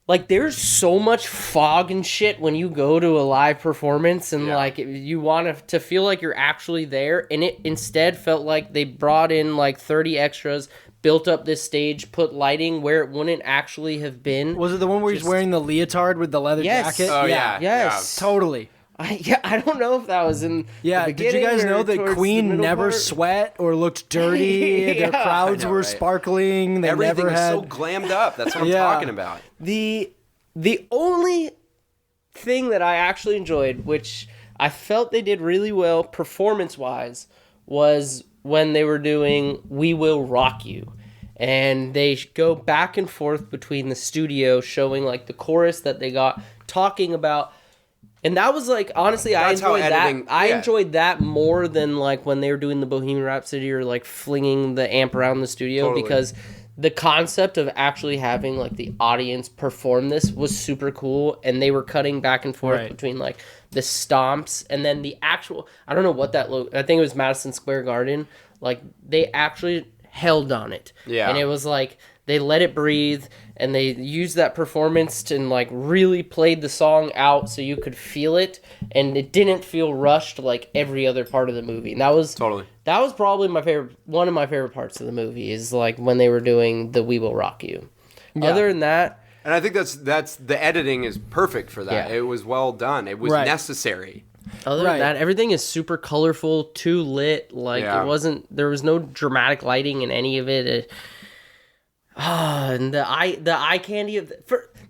like there's so much fog and shit when you go to a live performance, and like you want to feel like you're actually there, and it instead felt like they brought in like 30 extras, built up this stage, put lighting where it wouldn't actually have been. Was it the one where he's wearing the leotard with the leather jacket? Oh, yeah. Yes. Totally. I don't know if that was in Yeah, the did you beginning guys or know that towards the Queen middle never part. sweat or looked dirty? Their Yeah. crowds I know, were right? sparkling. They Everything never was had. so glammed up. That's what I'm Yeah. talking about. The only thing that I actually enjoyed, which I felt they did really well performance-wise, was when they were doing We Will Rock You. And they go back and forth between the studio showing like the chorus that they got, talking about. And that was like, honestly, I That's how enjoyed editing- that. I yeah. enjoyed that more than like when they were doing the Bohemian Rhapsody or like flinging the amp around the studio, Totally. because the concept of actually having like the audience perform this was super cool. And they were cutting back and forth Right. between like the stomps and then the actual, I don't know what that looked, I think it was Madison Square Garden. Like they actually held on it. Yeah. And it was like, they let it breathe, and they used that performance to like really played the song out so you could feel it, and it didn't feel rushed like every other part of the movie. And that was probably one of my favorite parts of the movie, is like when they were doing the We Will Rock You. Yeah. Other than that, And I think that's the editing is perfect for that. Yeah. It was well done. It was Right. necessary. Other Right. than that, everything is super colorful, too lit. Like Yeah. there was no dramatic lighting in any of it. And the eye candy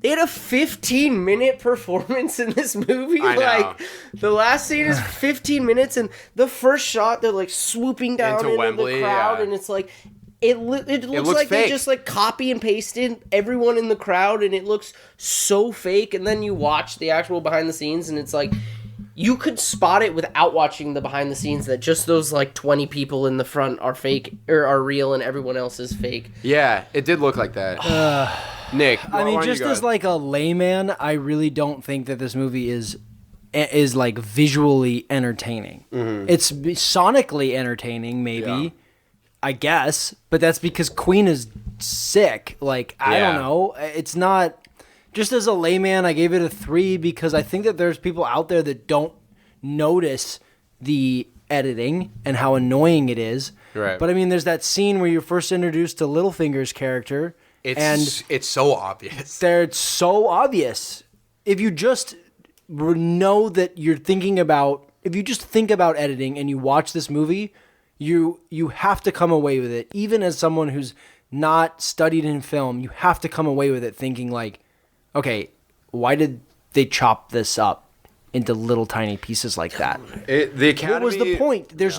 they had a 15-minute performance in this movie. I know. Like the last scene is 15 minutes, and the first shot they're like swooping down Into into Wembley, the crowd, yeah. and it's like it looks like fake. they just like copy and pasted everyone in the crowd, and it looks so fake. And then you watch the actual behind the scenes, and it's like you could spot it without watching the behind the scenes that just those like 20 people in the front are fake or are real, and everyone else is fake. Yeah, it did look like that. Nick, I mean, why don't just you go as ahead? like a layman, I really don't think that this movie is like visually entertaining. Mm-hmm. It's sonically entertaining, maybe, Yeah. I guess, but that's because Queen is sick. Like, I Yeah. don't know. It's not. Just as a layman, I gave it a 3 because I think that there's people out there that don't notice the editing and how annoying it is. Right. But I mean, there's that scene where you're first introduced to Littlefinger's character. It's so obvious. It's so obvious. If you just know that you're thinking about, if you just think about editing and you watch this movie, you have to come away with it. Even as someone who's not studied in film, you have to come away with it thinking like, okay, why did they chop this up into little tiny pieces like that? The Academy. What was the point? There's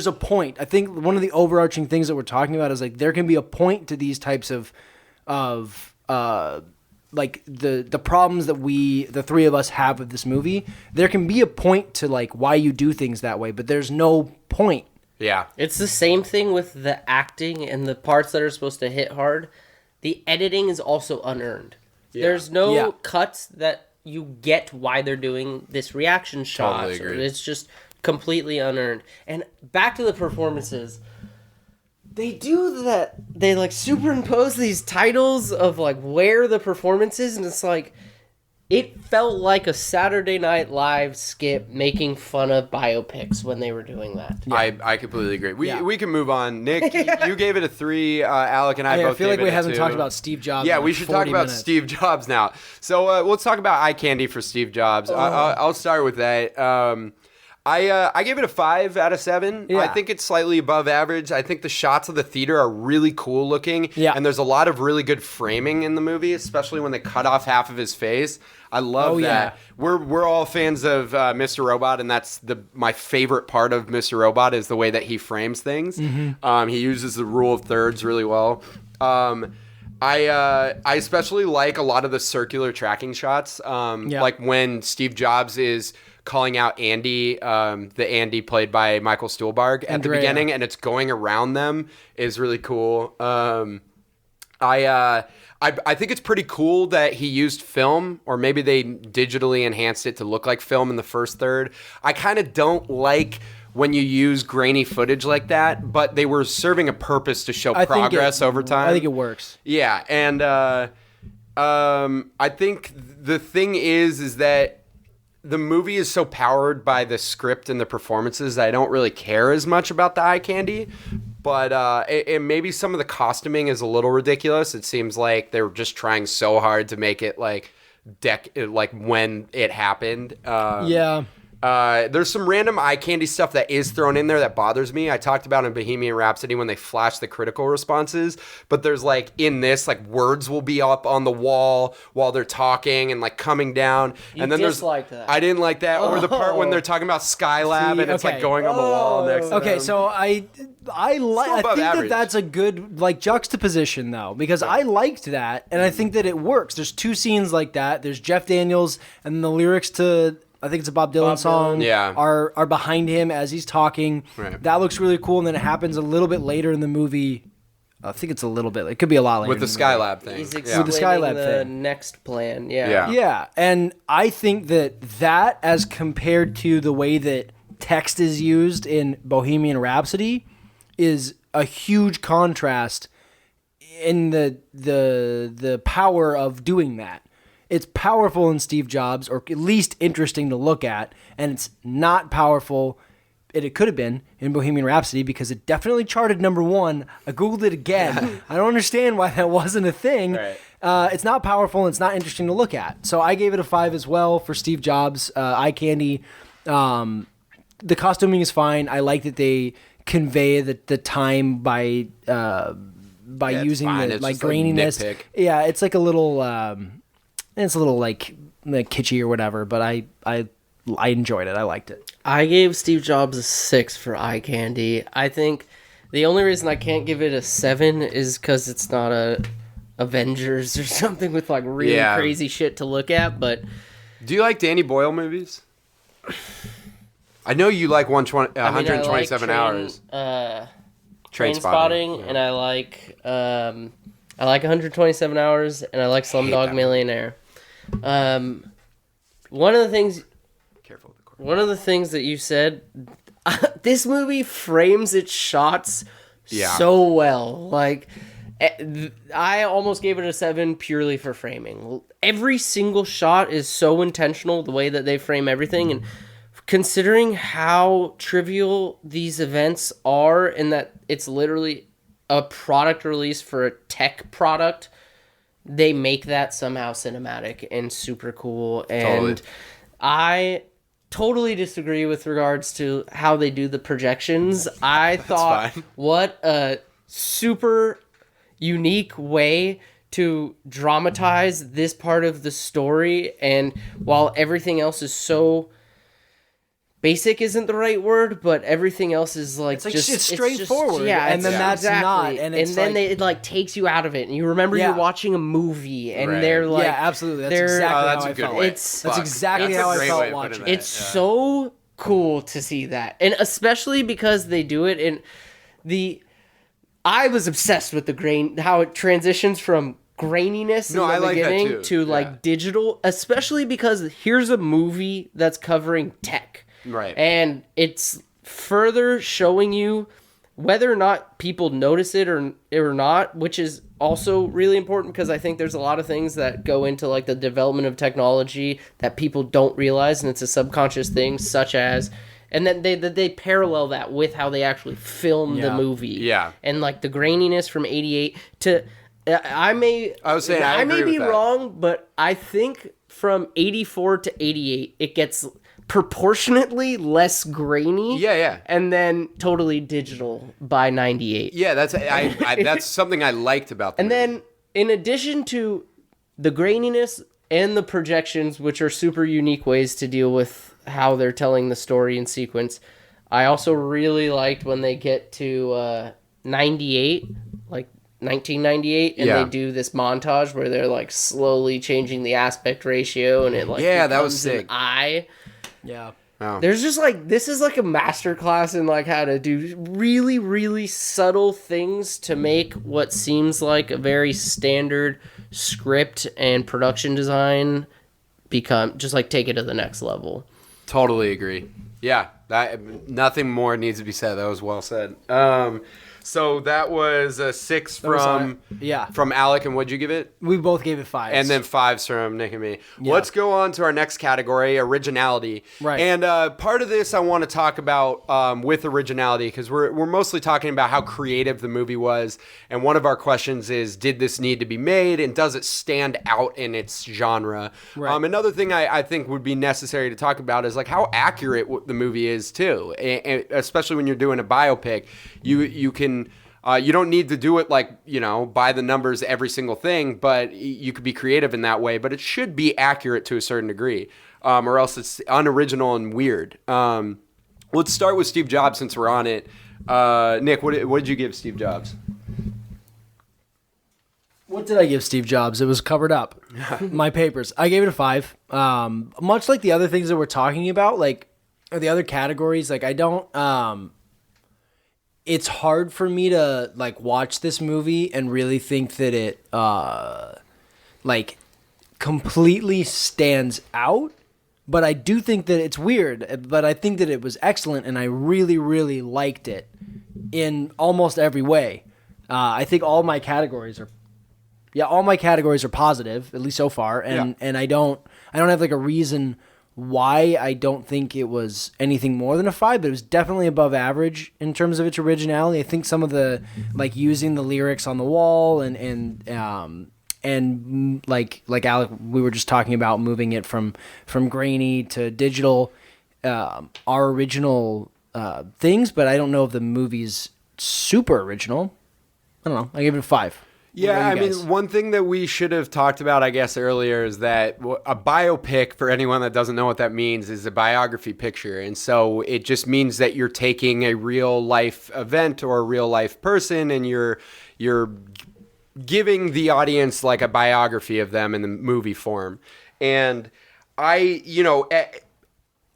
a point. I think one of the overarching things that we're talking about is like there can be a point to these types of like the problems that the three of us have with this movie. There can be a point to like why you do things that way, but there's no point. Yeah. It's the same thing with the acting and the parts that are supposed to hit hard. The editing is also unearned. There's no Yeah. cuts that you get why they're doing this reaction shot. Totally agree. It's just completely unearned. And back to the performances. They do that. They like superimpose these titles of like where the performance is, and it's like it felt like a Saturday Night Live skit making fun of biopics when they were doing that. I completely agree. We can move on. Nick, you gave it a 3. Alec and I both I feel like gave we it a haven't 2. talked about Steve Jobs. Yeah, in we like should 40 talk about minutes. Steve Jobs now. So let's talk about eye candy for Steve Jobs. I'll start with that. I gave it a 5 out of 7. Yeah. I think it's slightly above average. I think the shots of the theater are really cool looking. Yeah. And there's a lot of really good framing in the movie, especially when they cut off half of his face. I love that. Yeah. We're all fans of Mr. Robot, and that's my favorite part of Mr. Robot is the way that he frames things. Mm-hmm. He uses the rule of thirds really well. I especially like a lot of the circular tracking shots. Like when Steve Jobs is calling out Andy, the Andy played by Michael Stuhlbarg at the beginning, and it's going around them is really cool. I think it's pretty cool that he used film, or maybe they digitally enhanced it to look like film in the first third. I kind of don't like when you use grainy footage like that, but they were serving a purpose to show progress over time. I think it works. Yeah, and I think the thing is that the movie is so powered by the script and the performances that I don't really care as much about the eye candy. But and maybe some of the costuming is a little ridiculous. It seems like they were just trying so hard to make it like when it happened. There's some random eye candy stuff that is thrown in there that bothers me. I talked about in Bohemian Rhapsody when they flash the critical responses, but there's like in this, like words will be up on the wall while they're talking and like coming down. And then disliked that. I didn't like that. Or the part when they're talking about Skylab and it's like going on the wall next to them. So I think that's a good like juxtaposition though, because I liked that and I think that it works. There's 2 scenes like that. There's Jeff Daniels and the lyrics to I think it's a Bob Dylan song. Yeah. Are behind him as he's talking. Right. That looks really cool, and then it happens a little bit later in the movie. I think it's a little bit. It could be a lot later. With the Skylab thing. He's With the explaining Skylab the thing. next plan. Yeah. Yeah, and I think that as compared to the way that text is used in Bohemian Rhapsody is a huge contrast in the power of doing that. It's powerful in Steve Jobs, or at least interesting to look at, and it's not powerful. It could have been in Bohemian Rhapsody because it definitely charted #1. I Googled it again. I don't understand why that wasn't a thing. Right. It's not powerful and it's not interesting to look at. So I gave it a 5 as well for Steve Jobs. Eye candy. The costuming is fine. I like that they convey the time by using fine. the It's like just a graininess. nitpick. Yeah, it's like a little it's a little like kitschy or whatever, but I enjoyed it. I liked it. I gave Steve Jobs a 6 for eye candy. I think the only reason I can't give it a 7 is because it's not a Avengers or something with like really crazy shit to look at. But do you like Danny Boyle movies? I know you like 127 hours. Train Spotting, and I like 127 Hours, and I like Slumdog Millionaire. One of the things that you said, this movie frames its shots so well. Like, I almost gave it a 7 purely for framing. Every single shot is so intentional, the way that they frame everything, and considering how trivial these events are, and that it's literally a product release for a tech product, they make that somehow cinematic and super cool. And I totally disagree with regards to how they do the projections. I thought, what a super unique way to dramatize this part of the story. And while everything else is so basic isn't the right word, but everything else is like It's like just it's straightforward. And then that's not. And it's then like, it like takes you out of it, and you remember you're watching a movie, and Right. they're like, yeah, absolutely. That's they're- exactly that's how a I good felt. way. That's exactly That's a how I great way felt of putting watching that. it. it's so cool to see that, and especially because they do it in I was obsessed with the grain, how it transitions from graininess in I the like that beginning too. to like digital, especially because here's a movie that's covering tech. Right. And it's further showing you whether or not people notice it or not, which is also really important because I think there's a lot of things that go into like the development of technology that people don't realize, and it's a subconscious thing, such as, and then they parallel that with how they actually film the movie. Yeah. And like the graininess from 88 to, I may agree be with that. wrong, but I think from 84 to 88, it gets proportionately less grainy. Yeah. And then totally digital by 98. Yeah, that's something I liked about the And movie. then in addition to the graininess and the projections, which are super unique ways to deal with how they're telling the story in sequence, I also really liked when they get to 98, like 1998, and they do this montage where they're like slowly changing the aspect ratio, and it like that was becomes sick. an eye. Yeah. There's just like, this is like a masterclass in like how to do really, really subtle things to make what seems like a very standard script and production design become just like take it to the next level. Totally agree. Yeah, nothing more needs to be said. That was well said. So that was a 6 from Alec, and what'd you give it? We both gave it 5s. And then 5s from Nick and me. Yeah. Let's go on to our next category, originality. Right. And part of this I want to talk about with originality, because we're mostly talking about how creative the movie was. And one of our questions is, did this need to be made, and does it stand out in its genre? Right. Another thing I think would be necessary to talk about is like how accurate the movie is too, and especially when you're doing a biopic. You can. You don't need to do it like, by the numbers every single thing, but you could be creative in that way. But it should be accurate to a certain degree, or else it's unoriginal and weird. Let's start with Steve Jobs since we're on it. Nick, what did you give Steve Jobs? What did I give Steve Jobs? It was covered up. My papers. I gave it a 5. Much like the other things that we're talking about, like, or the other categories, like, I don't... it's hard for me to like watch this movie and really think that it like completely stands out, but I do think that it's weird, but I think that it was excellent and I really, really liked it in almost every way. I think all my categories are positive, at least so far, and I don't have like a reason why I don't think it was anything more than a 5, but it was definitely above average in terms of its originality. I think some of the like using the lyrics on the wall and like Alec, we were just talking about moving it from grainy to digital are original things, but I don't know if the movie's super original. I don't know. I gave it a 5. Yeah, I mean, one thing that we should have talked about, I guess, earlier is that a biopic, for anyone that doesn't know what that means, is a biography picture. And so it just means that you're taking a real life event or a real life person and you're giving the audience like a biography of them in the movie form. And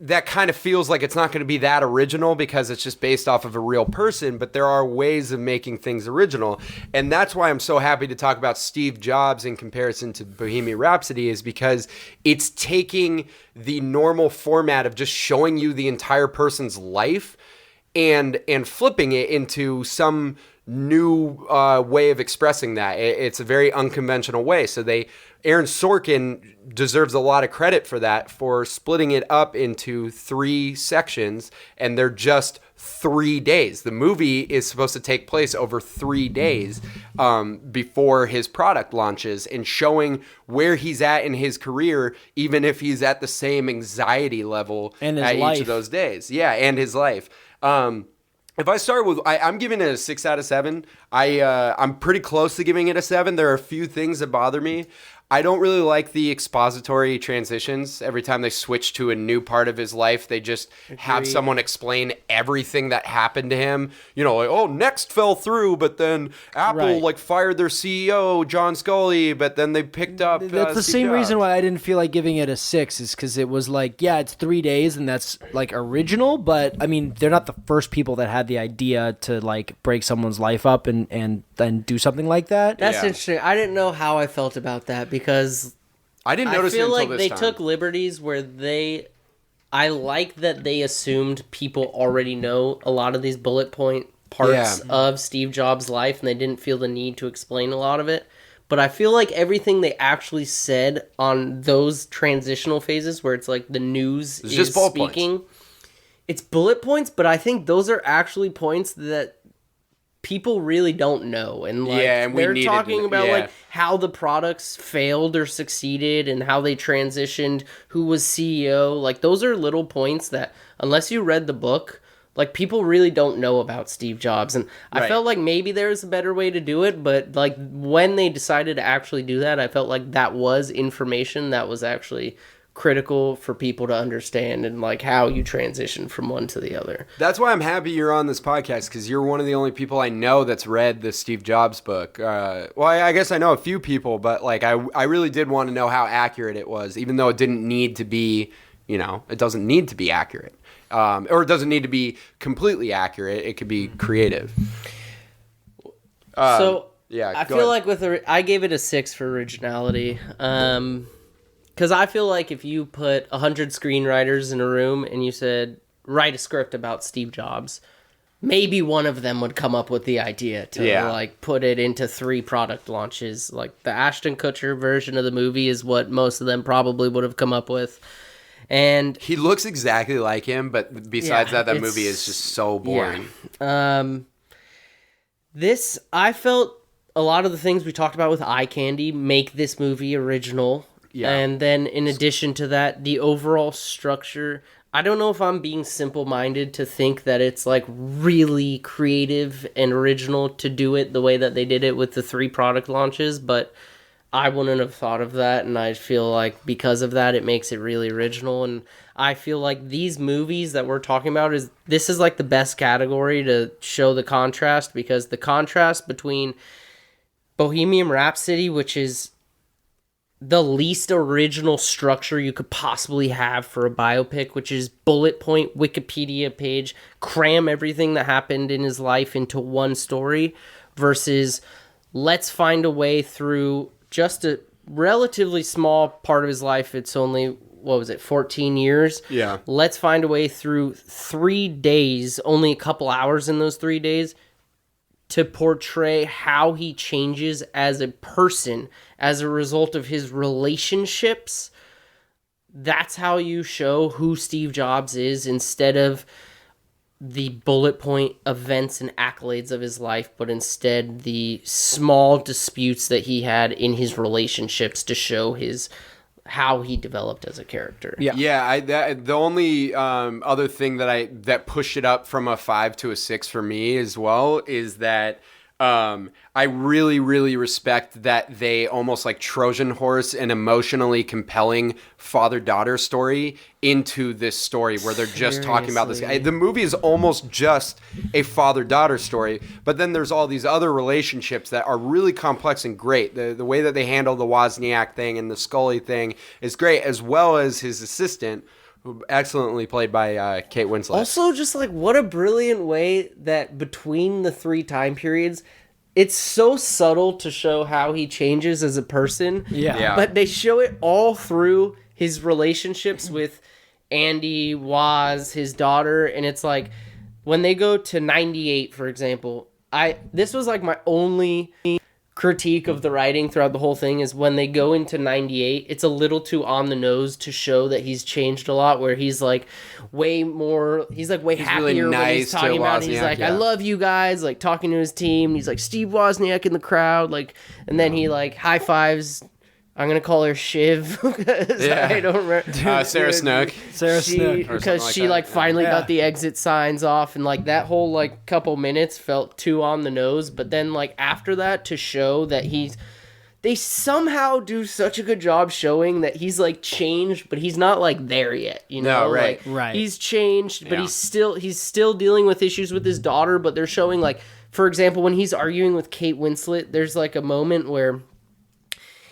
that kind of feels like it's not going to be that original because it's just based off of a real person, but there are ways of making things original. And that's why I'm so happy to talk about Steve Jobs in comparison to Bohemian Rhapsody, is because it's taking the normal format of just showing you the entire person's life and flipping it into some new way of expressing that. It's a very unconventional way. So Aaron Sorkin deserves a lot of credit for that, for splitting it up into 3 sections, and they're just 3 days. The movie is supposed to take place over 3 days before his product launches, and showing where he's at in his career, even if he's at the same anxiety level and at life. each of those days. Yeah, and his life. If I start with, I'm giving it a 6 out of 7. I'm pretty close to giving it a 7. There are a few things that bother me. I don't really like the expository transitions. Every time they switch to a new part of his life, they just have someone explain everything that happened to him. You know, like, oh, Next fell through, but then Apple like fired their CEO, John Scully, but then they picked up That's the Steve same Jobs. reason why I didn't feel like giving it a 6 is because it was like, yeah, it's 3 days and that's like original, but I mean, they're not the first people that had the idea to like break someone's life up and then do something like that. That's interesting. I didn't know how I felt about that because I didn't notice I feel it until like this they time. took liberties where I like that they assumed people already know a lot of these bullet point parts of Steve Jobs' life and they didn't feel the need to explain a lot of it. But I feel like everything they actually said on those transitional phases where it's like the news is just bullet speaking, it's bullet points, but I think those are actually points that people really don't know. And like and we they're needed talking to- about like how the products failed or succeeded and how they transitioned, who was CEO. Like those are little points that unless you read the book, like people really don't know about Steve Jobs. And I felt like maybe there's a better way to do it, but like when they decided to actually do that, I felt like that was information that was actually critical for people to understand and like how you transition from one to the other. That's why I'm happy you're on this podcast, because you're one of the only people I know that's read the Steve Jobs book. Well, I guess I know a few people, but like I really did want to know how accurate it was, even though it didn't need to be, you know, it doesn't need to be accurate. Or it doesn't need to be completely accurate. It could be creative. So yeah, I go feel ahead. like I gave it a 6 for originality. Because I feel like if you put 100 screenwriters in a room and you said, write a script about Steve Jobs, maybe one of them would come up with the idea to like put it into 3 product launches. Like the Ashton Kutcher version of the movie is what most of them probably would have come up with. And He looks exactly like him, but besides that movie is just so boring. This, I felt a lot of the things we talked about with Eye Candy make this movie original. Yeah. And then in addition to that, the overall structure, I don't know if I'm being simple-minded to think that it's like really creative and original to do it the way that they did it with the 3 product launches, but I wouldn't have thought of that, and I feel like because of that, it makes it really original. And I feel like these movies that we're talking about this is like the best category to show the contrast, because the contrast between Bohemian Rhapsody, which is the least original structure you could possibly have for a biopic, which is bullet point Wikipedia page, cram everything that happened in his life into one story, versus let's find a way through just a relatively small part of his life. It's only, 14 years? Yeah. Let's find a way through 3 days, only a couple hours in those 3 days, to portray how he changes as a person as a result of his relationships. That's how you show who Steve Jobs is, instead of the bullet point events and accolades of his life, but instead the small disputes that he had in his relationships to show how he developed as a character. The only other thing that pushed it up from a 5 to a 6 for me as well is that I really, really respect that they almost like Trojan horse an emotionally compelling father-daughter story into this story where they're just talking about this guy. The movie is almost just a father-daughter story, but then there's all these other relationships that are really complex and great. The way that they handle the Wozniak thing and the Scully thing is great, as well as his assistant, who excellently played by Kate Winslet. Also, just like what a brilliant way that between the 3 time periods, it's so subtle to show how he changes as a person. Yeah. But they show it all through his relationships with Andy, Woz, his daughter, and it's like when they go to 98, for example, this was like my only critique of the writing throughout the whole thing is when they go into 98, it's a little too on the nose to show that he's changed a lot, where he's like way happier really when nice he's talking to about it. He's Wozniak, like, I yeah. love you guys, like talking to his team. He's like Steve Wozniak in the crowd, like, and then he like high fives. I'm gonna call her Shiv because I don't remember. Sarah Snook. Sarah Snook. Because like she that. like finally Yeah. got the exit signs off, and like that whole like couple minutes felt too on the nose. But then like after that, to show that he's they somehow do such a good job showing that he's like changed, but he's not like there yet. You know, No, right. Like, Right. He's changed, but Yeah. he's still dealing with issues with his daughter. But they're showing like, for example, when he's arguing with Kate Winslet, there's like a moment where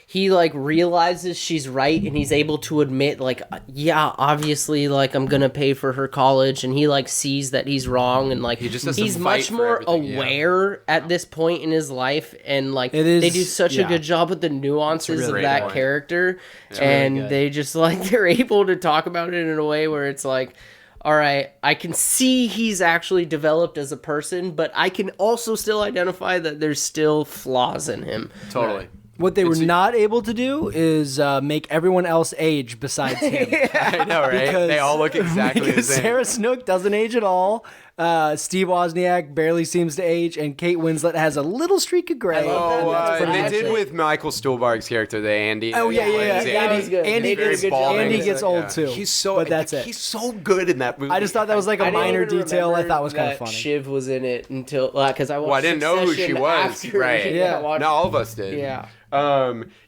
he like realizes she's right, and he's able to admit like, yeah, obviously, like I'm gonna pay for her college, and he like sees that he's wrong, and like He just has to he's fight much for more everything, yeah. aware at this point in his life, and like It is- they do such a yeah. good job with the nuances really of great that point. character, really and good. they just like they're able to talk about it in a way where it's like, all right, I can see he's actually developed as a person, but I can also still identify that there's still flaws in him. Totally. What they were not able to do is make everyone else age besides him. I know, right? Because- They all look exactly the Because same. Sarah Snook doesn't age at all. Steve Wozniak barely seems to age, and Kate Winslet has a little streak of gray. Oh, That's pretty they good. did with Michael Stuhlbarg's character, the Andy. Oh yeah, yeah, yeah. plays that Andy, was good. Andy, They did a gets, good job. Andy Yeah. gets old too. He's so, but that's it. He's so good in that movie. I just thought that was like a I didn't minor even detail I remember thought was kind of that funny. Shiv was in it until because I watched. Well, I didn't know who she Succession was. after Right. Yeah. I watched- No, all of us did. Yeah.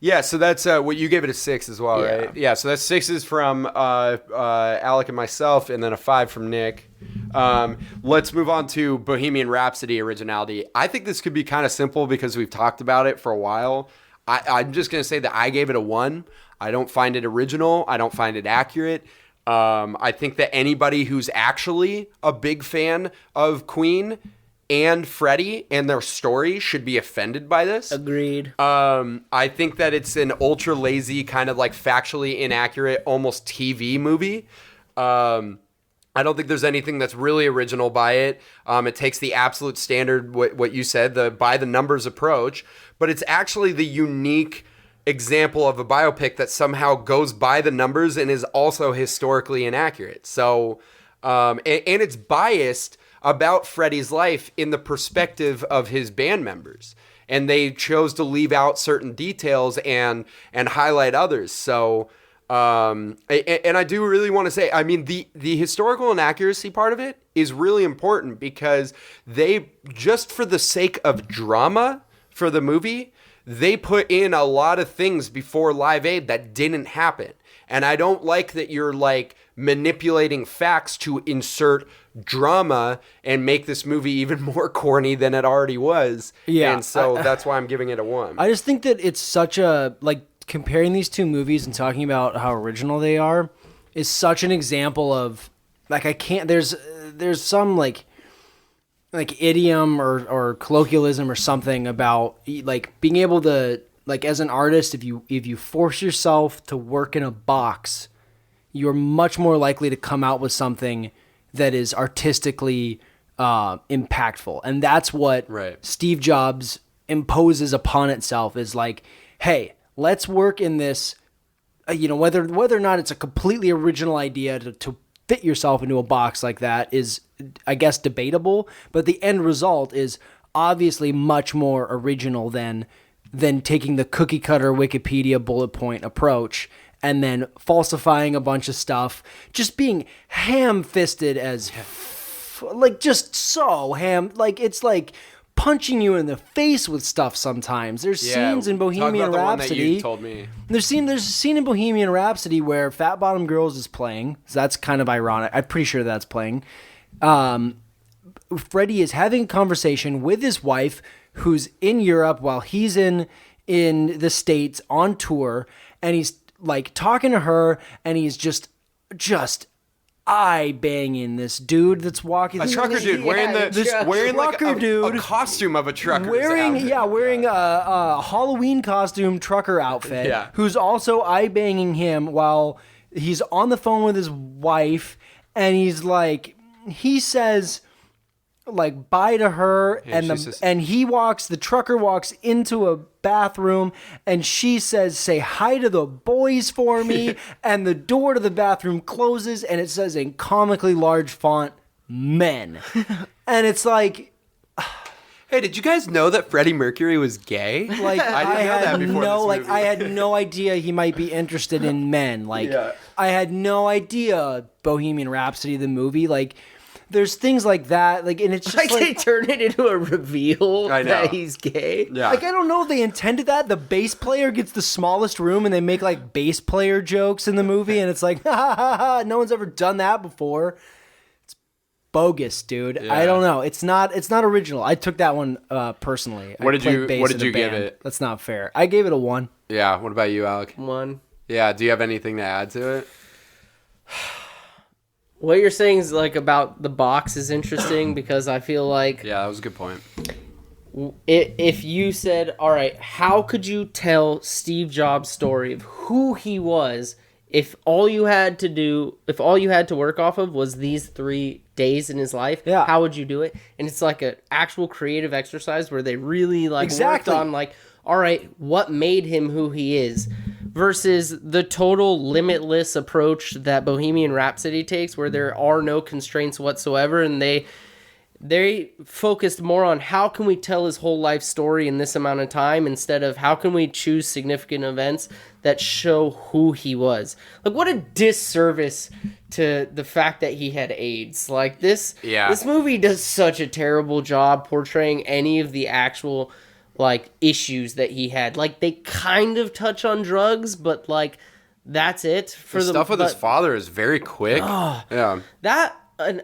Yeah, so that's what you gave it a 6 as well, Yeah. right? Yeah, so that's 6s from Alec and myself, and then a 5 from Nick. Let's move on to Bohemian Rhapsody originality. I think this could be kind of simple because we've talked about it for a while. I'm just going to say that I gave it a 1. I don't find it original. I don't find it accurate. I think that anybody who's actually a big fan of Queen and Freddie and their story should be offended by this. Agreed. I think that it's an ultra lazy, kind of like factually inaccurate, almost TV movie. I don't think there's anything that's really original by it. It takes the absolute standard, what you said, the by the numbers approach, but it's actually the unique example of a biopic that somehow goes by the numbers and is also historically inaccurate. So, and it's biased about Freddie's life in the perspective of his band members. And they chose to leave out certain details and highlight others. So, and I do really want to say, I mean, the historical inaccuracy part of it is really important because they, just for the sake of drama for the movie, they put in a lot of things before Live Aid that didn't happen. And I don't like that you're like manipulating facts to insert drama and make this movie even more corny than it already was. Yeah, And so that's why I'm giving it a 1. I just think that it's such a, like, comparing these two movies and talking about how original they are is such an example of, like, I can't, there's some like idiom or colloquialism or something about like being able to, like, as an artist, if you force yourself to work in a box, you're much more likely to come out with something that is artistically impactful. And that's what Right. Steve Jobs imposes upon itself, is like, hey, let's work in this, whether or not it's a completely original idea to fit yourself into a box like that is, I guess, debatable. But the end result is obviously much more original than taking the cookie cutter Wikipedia bullet point approach and then falsifying a bunch of stuff, just being ham-fisted as, like, just so ham, like, it's like punching you in the face with stuff sometimes. There's scenes in Bohemian Talk about the one that Rhapsody. you told me. There's a scene in Bohemian Rhapsody where Fat Bottom Girls is playing. So that's kind of ironic. I'm pretty sure that's playing. Freddie is having a conversation with his wife, who's in Europe while he's in the States on tour, and he's like talking to her, and he's just eye banging this dude that's walking. A trucker dude wearing wearing like trucker dude a costume of a trucker. wearing a Halloween costume trucker outfit. Yeah. Who's also eye banging him while he's on the phone with his wife, and he says like bye to her, Yeah, and she says- the trucker walks into a bathroom, and she says, say hi to the boys for me, and the door to the bathroom closes, and it says in comically large font, men. And it's like, Hey, did you guys know that Freddie Mercury was gay? like I didn't know that before this movie. I had no idea he might be interested in men. Like, Yeah. I had no idea Bohemian Rhapsody, the movie, like, there's things like that. Like, and it's just They turn it into a reveal I know. that he's gay. Yeah. like, I don't know if they intended that. The bass player gets the smallest room, and they make like bass player jokes in the movie, and it's like, ha ha ha ha, no one's ever done that before. It's bogus, dude. Yeah. I don't know. It's not original. I took that one personally. What I did played you- bass what in did a you give band. it? That's not fair. I gave it a 1. Yeah. What about you, Alec? 1. Yeah. Do you have anything to add to it? What you're saying is like about the box is interesting because I feel like Yeah, that was a good point. if you said, all right, how could you tell Steve Jobs' story of who he was if all you had to work off of was these 3 days in his life? Yeah. How would you do it? And it's like an actual creative exercise where they really like Exactly. worked on like, all right, what made him who he is versus the total limitless approach that Bohemian Rhapsody takes where there are no constraints whatsoever, and they focused more on how can we tell his whole life story in this amount of time instead of how can we choose significant events that show who he was. Like, what a disservice to the fact that he had AIDS. Like, this movie does such a terrible job portraying any of the actual like issues that he had. Like, they kind of touch on drugs, but like that's it for The stuff with his father is very quick. Yeah. that. And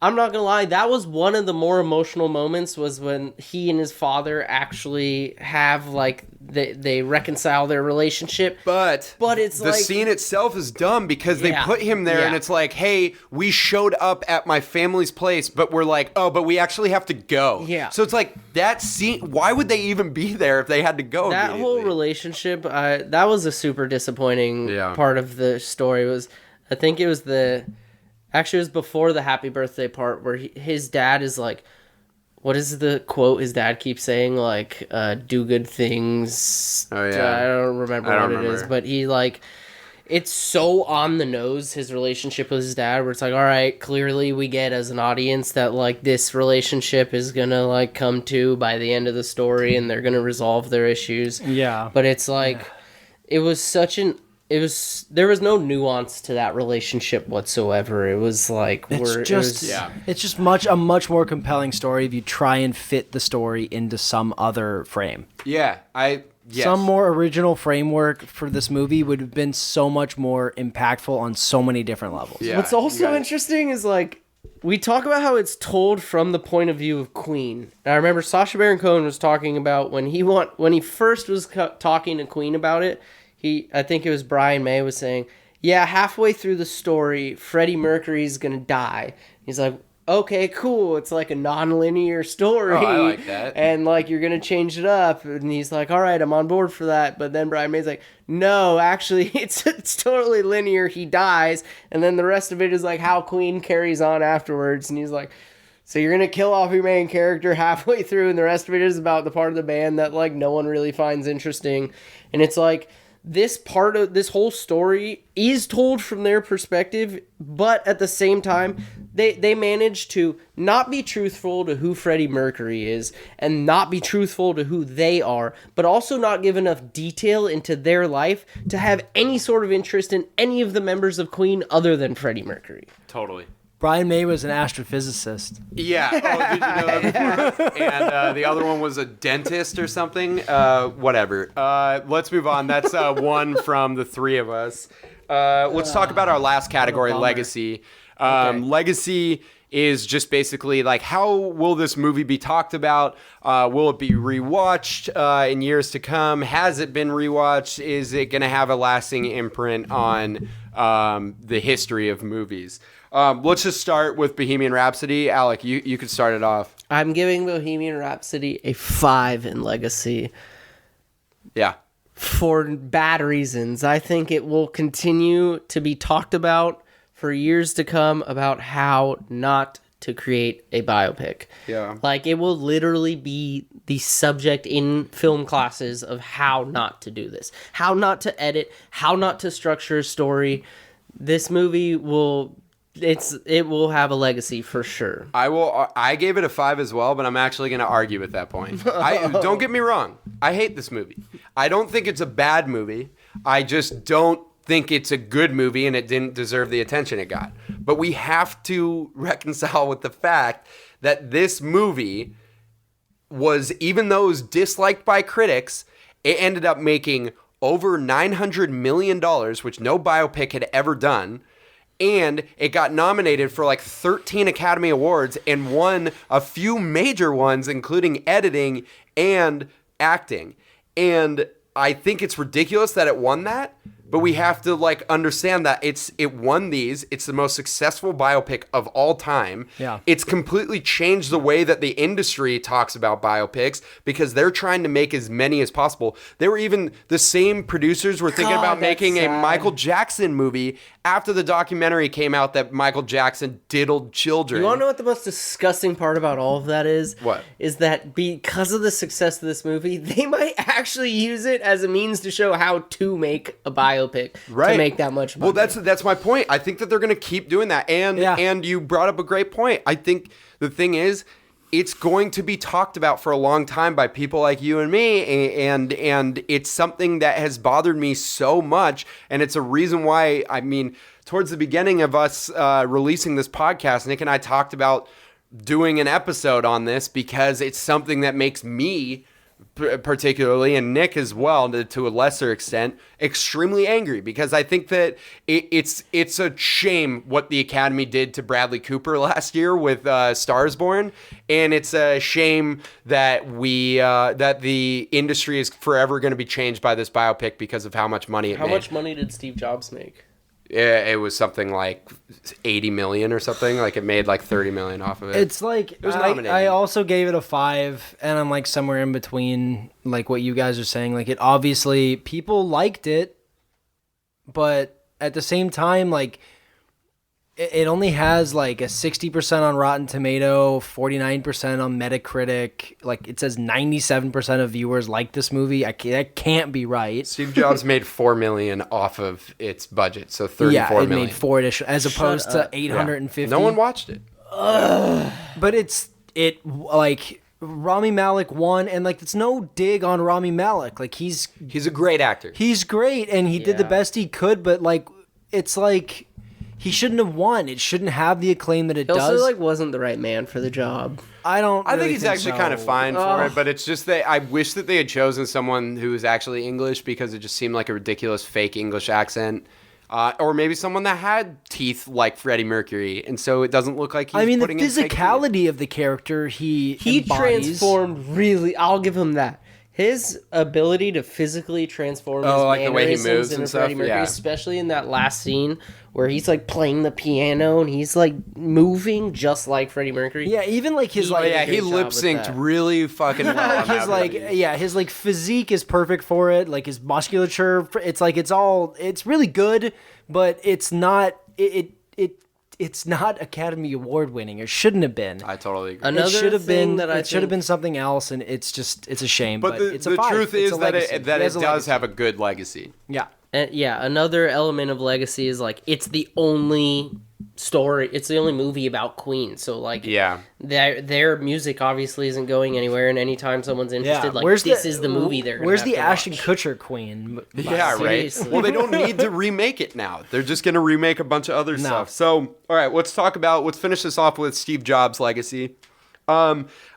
I'm not gonna lie, that was one of the more emotional moments was when he and his father actually have like they reconcile their relationship. But it's the like scene itself is dumb because they Yeah. put him there and Yeah. it's like, hey, we showed up at my family's place, but we're like, oh, but we actually have to go. Yeah. So it's like that scene. Why would they even be there if they had to go? that whole immediately? relationship, that was a super disappointing Yeah. part of the story. I think it was before the happy birthday part where his dad is like, what is the quote his dad keeps saying? Like, do good things. Oh, yeah. I don't remember what it is, but he like, it's so on the nose, his relationship with his dad, where it's like, all right, clearly we get as an audience that like this relationship is gonna like come to by the end of the story and they're gonna resolve their issues. Yeah. But it's like, there was no nuance to that relationship whatsoever. It was like It's just a much more compelling story if you try and fit the story into some other frame. Yeah. Yes. Some more original framework for this movie would have been so much more impactful on so many different levels. Yeah. What's also interesting is like we talk about how it's told from the point of view of Queen. And I remember Sacha Baron Cohen was talking about when he first was talking to Queen about it. I think it was Brian May was saying, yeah, halfway through the story, Freddie Mercury's gonna die. He's like, okay, cool. It's like a non-linear story. Oh, I like that. And like, you're gonna change it up. And he's like, all right, I'm on board for that. But then Brian May's like, no, actually, it's totally linear. He dies. And then the rest of it is like how Queen carries on afterwards. And he's like, so you're going to kill off your main character halfway through. And the rest of it is about the part of the band that like no one really finds interesting. And it's like, this whole story is told from their perspective, but at the same time, they manage to not be truthful to who Freddie Mercury is and not be truthful to who they are, but also not give enough detail into their life to have any sort of interest in any of the members of Queen other than Freddie Mercury. Totally. Brian May was an astrophysicist. Yeah. Oh, did you know that before? And the other one was a dentist or something. Whatever. Let's move on. That's one from the 3 of us. Let's talk about our last category, legacy. Legacy is just basically like, how will this movie be talked about? Will it be rewatched in years to come? Has it been rewatched? Is it going to have a lasting imprint on the history of movies? Let's just start with Bohemian Rhapsody. Alec, you could start it off. I'm giving Bohemian Rhapsody a 5 in legacy. Yeah. For bad reasons. I think it will continue to be talked about for years to come about how not to create a biopic. Yeah. Like, it will literally be the subject in film classes of how not to do this. How not to edit, how not to structure a story. This movie will have a legacy for sure. I gave it a 5 as well, but I'm actually going to argue at that point. Don't get me wrong. I hate this movie. I don't think it's a bad movie. I just don't think it's a good movie and it didn't deserve the attention it got. But we have to reconcile with the fact that this movie was, even though it was disliked by critics, it ended up making over $900 million, which no biopic had ever done. And it got nominated for like 13 Academy Awards and won a few major ones, including editing and acting. And I think it's ridiculous that it won that, but we have to like understand that it won these. It's the most successful biopic of all time. Yeah. It's completely changed the way that the industry talks about biopics because they're trying to make as many as possible. They were even, the same producers were thinking about making a Michael Jackson movie after the documentary came out that Michael Jackson diddled children. You want to know what the most disgusting part about all of that is? What? Is that because of the success of this movie, they might actually use it as a means to show how to make a biopic to make that much money. Well, that's my point. I think that they're going to keep doing that. And you brought up a great point. I think the thing is, it's going to be talked about for a long time by people like you and me, and it's something that has bothered me so much, and it's a reason why, I mean, towards the beginning of us releasing this podcast, Nick and I talked about doing an episode on this because it's something that makes me particularly, and Nick as well to a lesser extent, extremely angry because I think that it's a shame what the Academy did to Bradley Cooper last year with Stars Born, and it's a shame that that the industry is forever going to be changed by this biopic because of how much money it made. How much money did Steve Jobs make? It was something like 80 million or something. Like it made like 30 million off of it. It's like, it was nominated. I also gave it a 5, and I'm like somewhere in between like what you guys are saying. Like it obviously, people liked it, but at the same time, like it only has like a 60% on Rotten Tomato, 49% on Metacritic. Like it says 97% of viewers like this movie. That can't be right. Steve Jobs made $4 million off of its budget, so 34 million. It made 4 additional, as opposed to 850. Yeah. No one watched it. But it like Rami Malek won, and like it's no dig on Rami Malek. Like he's a great actor. He's great, and he did the best he could. But like it's like. He shouldn't have won. It shouldn't have the acclaim that it does. He also like wasn't the right man for the job. I think he's actually kind of fine for it, but it's just that I wish that they had chosen someone who was actually English because it just seemed like a ridiculous fake English accent. Or maybe someone that had teeth like Freddie Mercury, and so it doesn't look like he's putting in fake teeth. The physicality of the character he embodies. Transformed really. I'll give him that. His ability to physically transform his like the way he moves and stuff, Mercury, especially in that last scene where he's like playing the piano and he's like moving just like Freddie Mercury. Yeah, even like his he lip synced really fucking well. His like physique is perfect for it. Like his musculature, it's like it's really good, but it's not it's not Academy Award winning. It shouldn't have been. I totally agree. It should have been something else, and it's a shame. But the truth is that it does have a good legacy. Yeah. And another element of legacy is like it's the only story. It's the only movie about Queen. So like their music obviously isn't going anywhere. And anytime someone's interested, this is the movie they're. Where's the Ashton Kutcher Queen? Yeah, seriously. Right. Well, they don't need to remake it now. They're just gonna remake a bunch of other stuff. So all right, let's finish this off with Steve Jobs' legacy.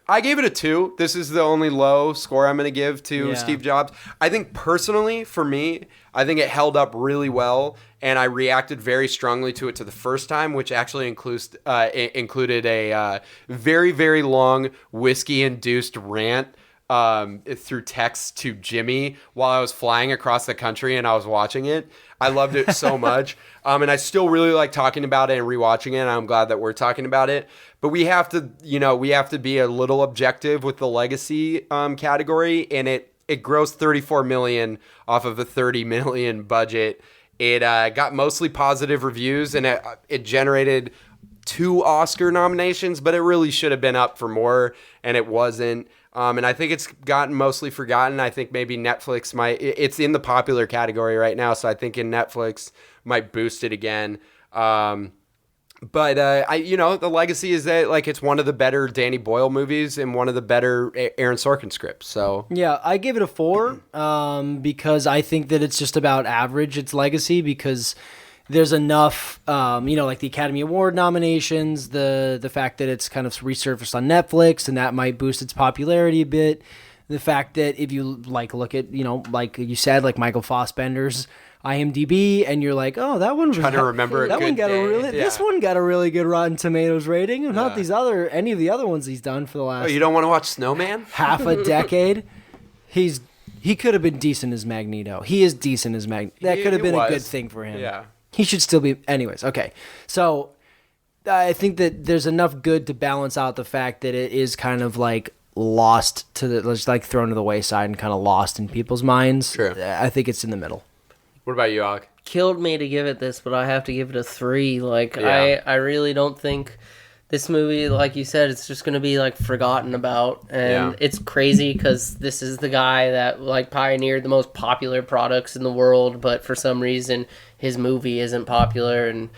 I gave it a 2. This is the only low score I'm going to give to Steve Jobs. I think personally, for me, I think it held up really well, and I reacted very strongly to it the first time, which actually included a very, very long whiskey-induced rant through text to Jimmy while I was flying across the country and I was watching it. I loved it so much. And I still really like talking about it and rewatching it. And I'm glad that we're talking about it. But we have to be a little objective with the legacy category. And it grossed $34 million off of a $30 million budget. It got mostly positive reviews, and it generated 2 Oscar nominations, but it really should have been up for more, and it wasn't. And I think it's gotten mostly forgotten. I think maybe Netflix it's in the popular category right now, so I think Netflix might boost it again. But the legacy is that like it's one of the better Danny Boyle movies and one of the better Aaron Sorkin scripts. So Yeah, I give it a 4 because I think that it's just about average, its legacy, because there's enough, like the Academy Award nominations, the fact that it's kind of resurfaced on Netflix and that might boost its popularity a bit. The fact that if you like look at, like you said, like Michael Fassbender's IMDb, and you're like, oh, that one was Trying to remember a that one good got day. a really Yeah. this one got a really good Rotten Tomatoes rating, and not any of the other ones he's done for the last you don't want to watch Snowman? half a decade. He could have been decent as Magneto. He is decent as Magneto. That could have been a good thing for him. Yeah. He should still be. Anyways, okay. So I think that there's enough good to balance out the fact that it is kind of like lost just like thrown to the wayside and kind of lost in people's minds. True. I think it's in the middle. What about you, Alec? Killed me to give it this, but I have to give it a 3. Like, Yeah. I really don't think this movie, like you said, it's just going to be, like, forgotten about. And it's crazy because this is the guy that, like, pioneered the most popular products in the world, but for some reason his movie isn't popular. And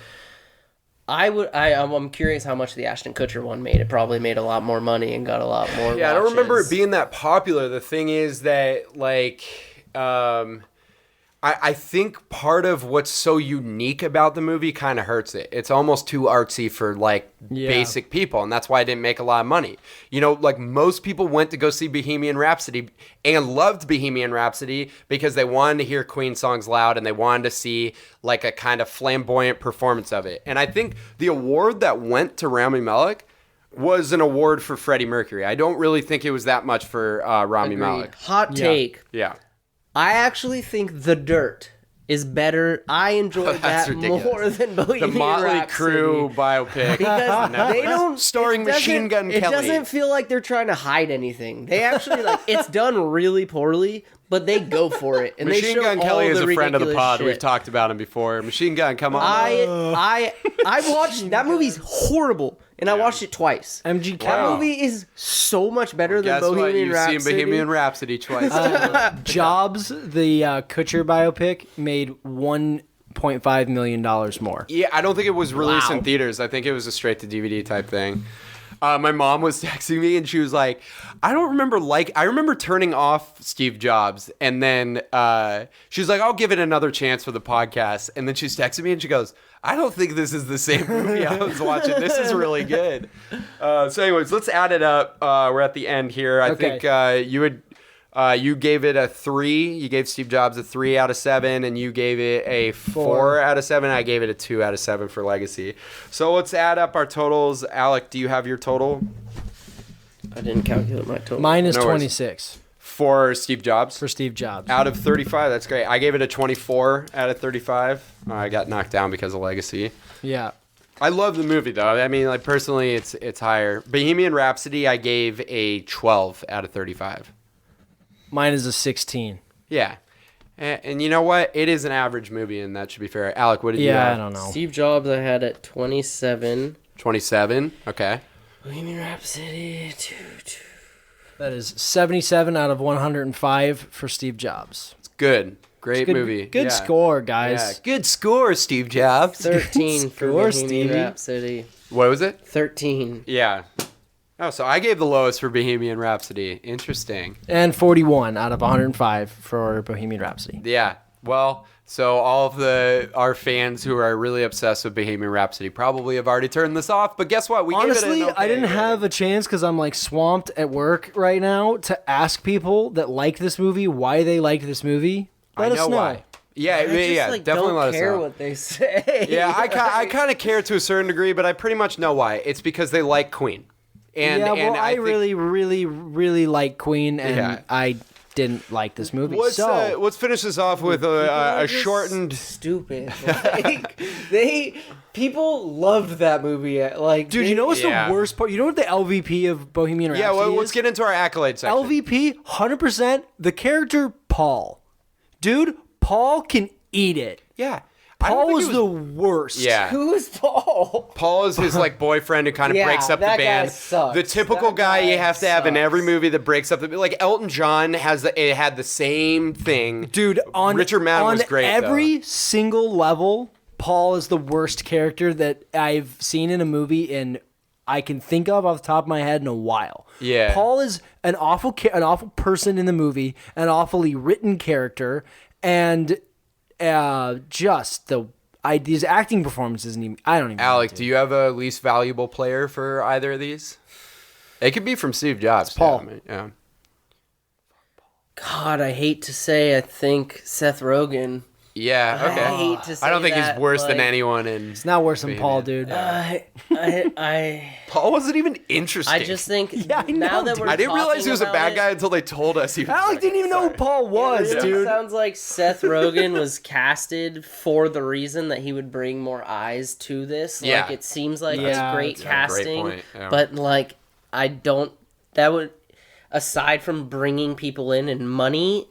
I'm curious how much the Ashton Kutcher one made. It probably made a lot more money and got a lot more Yeah, I don't remember it watches. being that popular. The thing is that, like, I think part of what's so unique about the movie kind of hurts it. It's almost too artsy for, like, basic people, and that's why it didn't make a lot of money. Like, most people went to go see Bohemian Rhapsody and loved Bohemian Rhapsody because they wanted to hear Queen songs loud and they wanted to see, like, a kind of flamboyant performance of it. And I think the award that went to Rami Malek was an award for Freddie Mercury. I don't really think it was that much for Rami Malek. Hot take. Yeah. I actually think The Dirt is better. I enjoyed That's that ridiculous. more than Bohemian The Motley Rhapsody. Crue biopic. Because they don't Starring it doesn't- Machine Gun It Kelly. doesn't feel like they're trying to hide anything. They actually it's done really poorly, but they go for it. And Machine they show Gun all Kelly is the a friend of the ridiculous pod. shit. We've talked about him before. Machine Gun, come on. I watched that movie's horrible, and I watched it twice. MGK. That movie is so much better than Guess what? Bohemian You've Rhapsody. seen Bohemian Rhapsody twice. Jobs, the Kutcher biopic, made $1.5 million more. Yeah, I don't think it was released Wow. in theaters. I think it was a straight to DVD type thing. My mom was texting me and she was like, I remember turning off Steve Jobs, and then she was like, I'll give it another chance for the podcast. And then she's texting me and she goes, I don't think this is the same movie I was watching. This is really good. So anyways, let's add it up. We're at the end here. I Okay. think you gave it a 3. You gave Steve Jobs a 3 out of 7, and you gave it a 4 out of 7. I gave it a 2 out of 7 for Legacy. So let's add up our totals. Alec, do you have your total I didn't calculate my total. Mine is No worries. 26 for Steve Jobs? for Steve Jobs. Out of 35, that's great. I gave it a 24 out of 35. I got knocked down because of Legacy. Yeah. I love the movie though. I mean, like personally, it's higher. Bohemian Rhapsody, I gave a 12 out of 35. Mine is a 16. Yeah. And you know what? It is an average movie, and that should be fair. Alec, what did you Yeah, have? I don't know. Steve Jobs I had at 27. 27. Okay. Bohemian Rhapsody 2. That is 77 out of 105 for Steve Jobs. It's good. Great Good, movie. Good Yeah. score, Yeah. guys. Good score, Steve Jobs. 13 for Score, Bohemian Stevie. Rhapsody. What was it? 13. Yeah. Oh, so I gave the lowest for Bohemian Rhapsody. Interesting. And 41 out of 105 for Bohemian Rhapsody. Yeah. Well, so all of our fans who are really obsessed with Bohemian Rhapsody probably have already turned this off. But guess what? We Honestly, gave it an okay I didn't rating. have a chance because I'm like swamped at work right now to ask people that like this movie why they like this movie. Let I us know know. why. Yeah, I just, yeah, like, definitely don't let us care know. what they say. Yeah, I kind of care to a certain degree, but I pretty much know why. It's because they like Queen. And, yeah, well, and I think, really, really, really like Queen, and Yeah. I didn't like this movie. Let's finish this off with a shortened. Stupid. Like, people loved that movie. Like, Dude, you know what's Yeah. the worst part? You know what the LVP of Bohemian Rhapsody Yeah, well, is? let's get into our accolade section. LVP, 100%, the character Paul. Dude, Paul can eat it. Yeah. I don't Paul think was he the worst. Yeah. who's Paul? Paul is his like boyfriend who kind of Yeah, breaks up the that guy band. sucks. The typical That guy you guy have to have in every sucks. movie that breaks up the like Elton John had the same thing. Dude, on Richard Madden on was great. every though. single level, Paul is the worst character that I've seen in a movie and I can think of off the top of my head in a while. Yeah. Paul is an awful person in the movie, an awfully written character, and just his acting performance isn't even. I don't even. Alec, do you have a least valuable player for either of these? It could be from Steve Jobs. It's Paul. Yeah, I mean, yeah. God, I hate to say, I think Seth Rogen. Yeah, okay. I hate to say I don't think that, he's worse than like, anyone in. It's not worse than Paul, dude. Paul wasn't even interesting. I just think Yeah, I now know, that dude. we're I didn't realize he was a talking bad about guy it, until they told us he was. Alec didn't even know who Paul was, It dude. sounds like Seth Rogen was casted for the reason that he would bring more eyes to this. Yeah. Like, it seems like Yeah, it's great that's a great casting, point, yeah. but like I don't. That would, aside from bringing people in and money,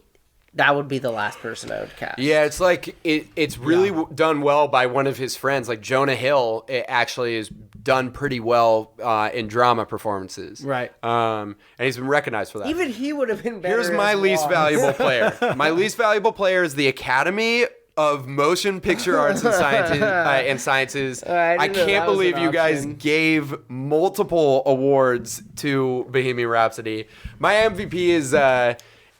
that would be the last person I would cast. Yeah, it's like it's really done well by one of his friends, like Jonah Hill. It actually is done pretty well in drama performances, Right. And he's been recognized for that. Even he would have been better. Here's my as least Wong. valuable player. My least valuable player is the Academy of Motion Picture Arts and Sciences. I I didn't know can't that was believe an you guys option. gave multiple awards to Bohemian Rhapsody. My MVP is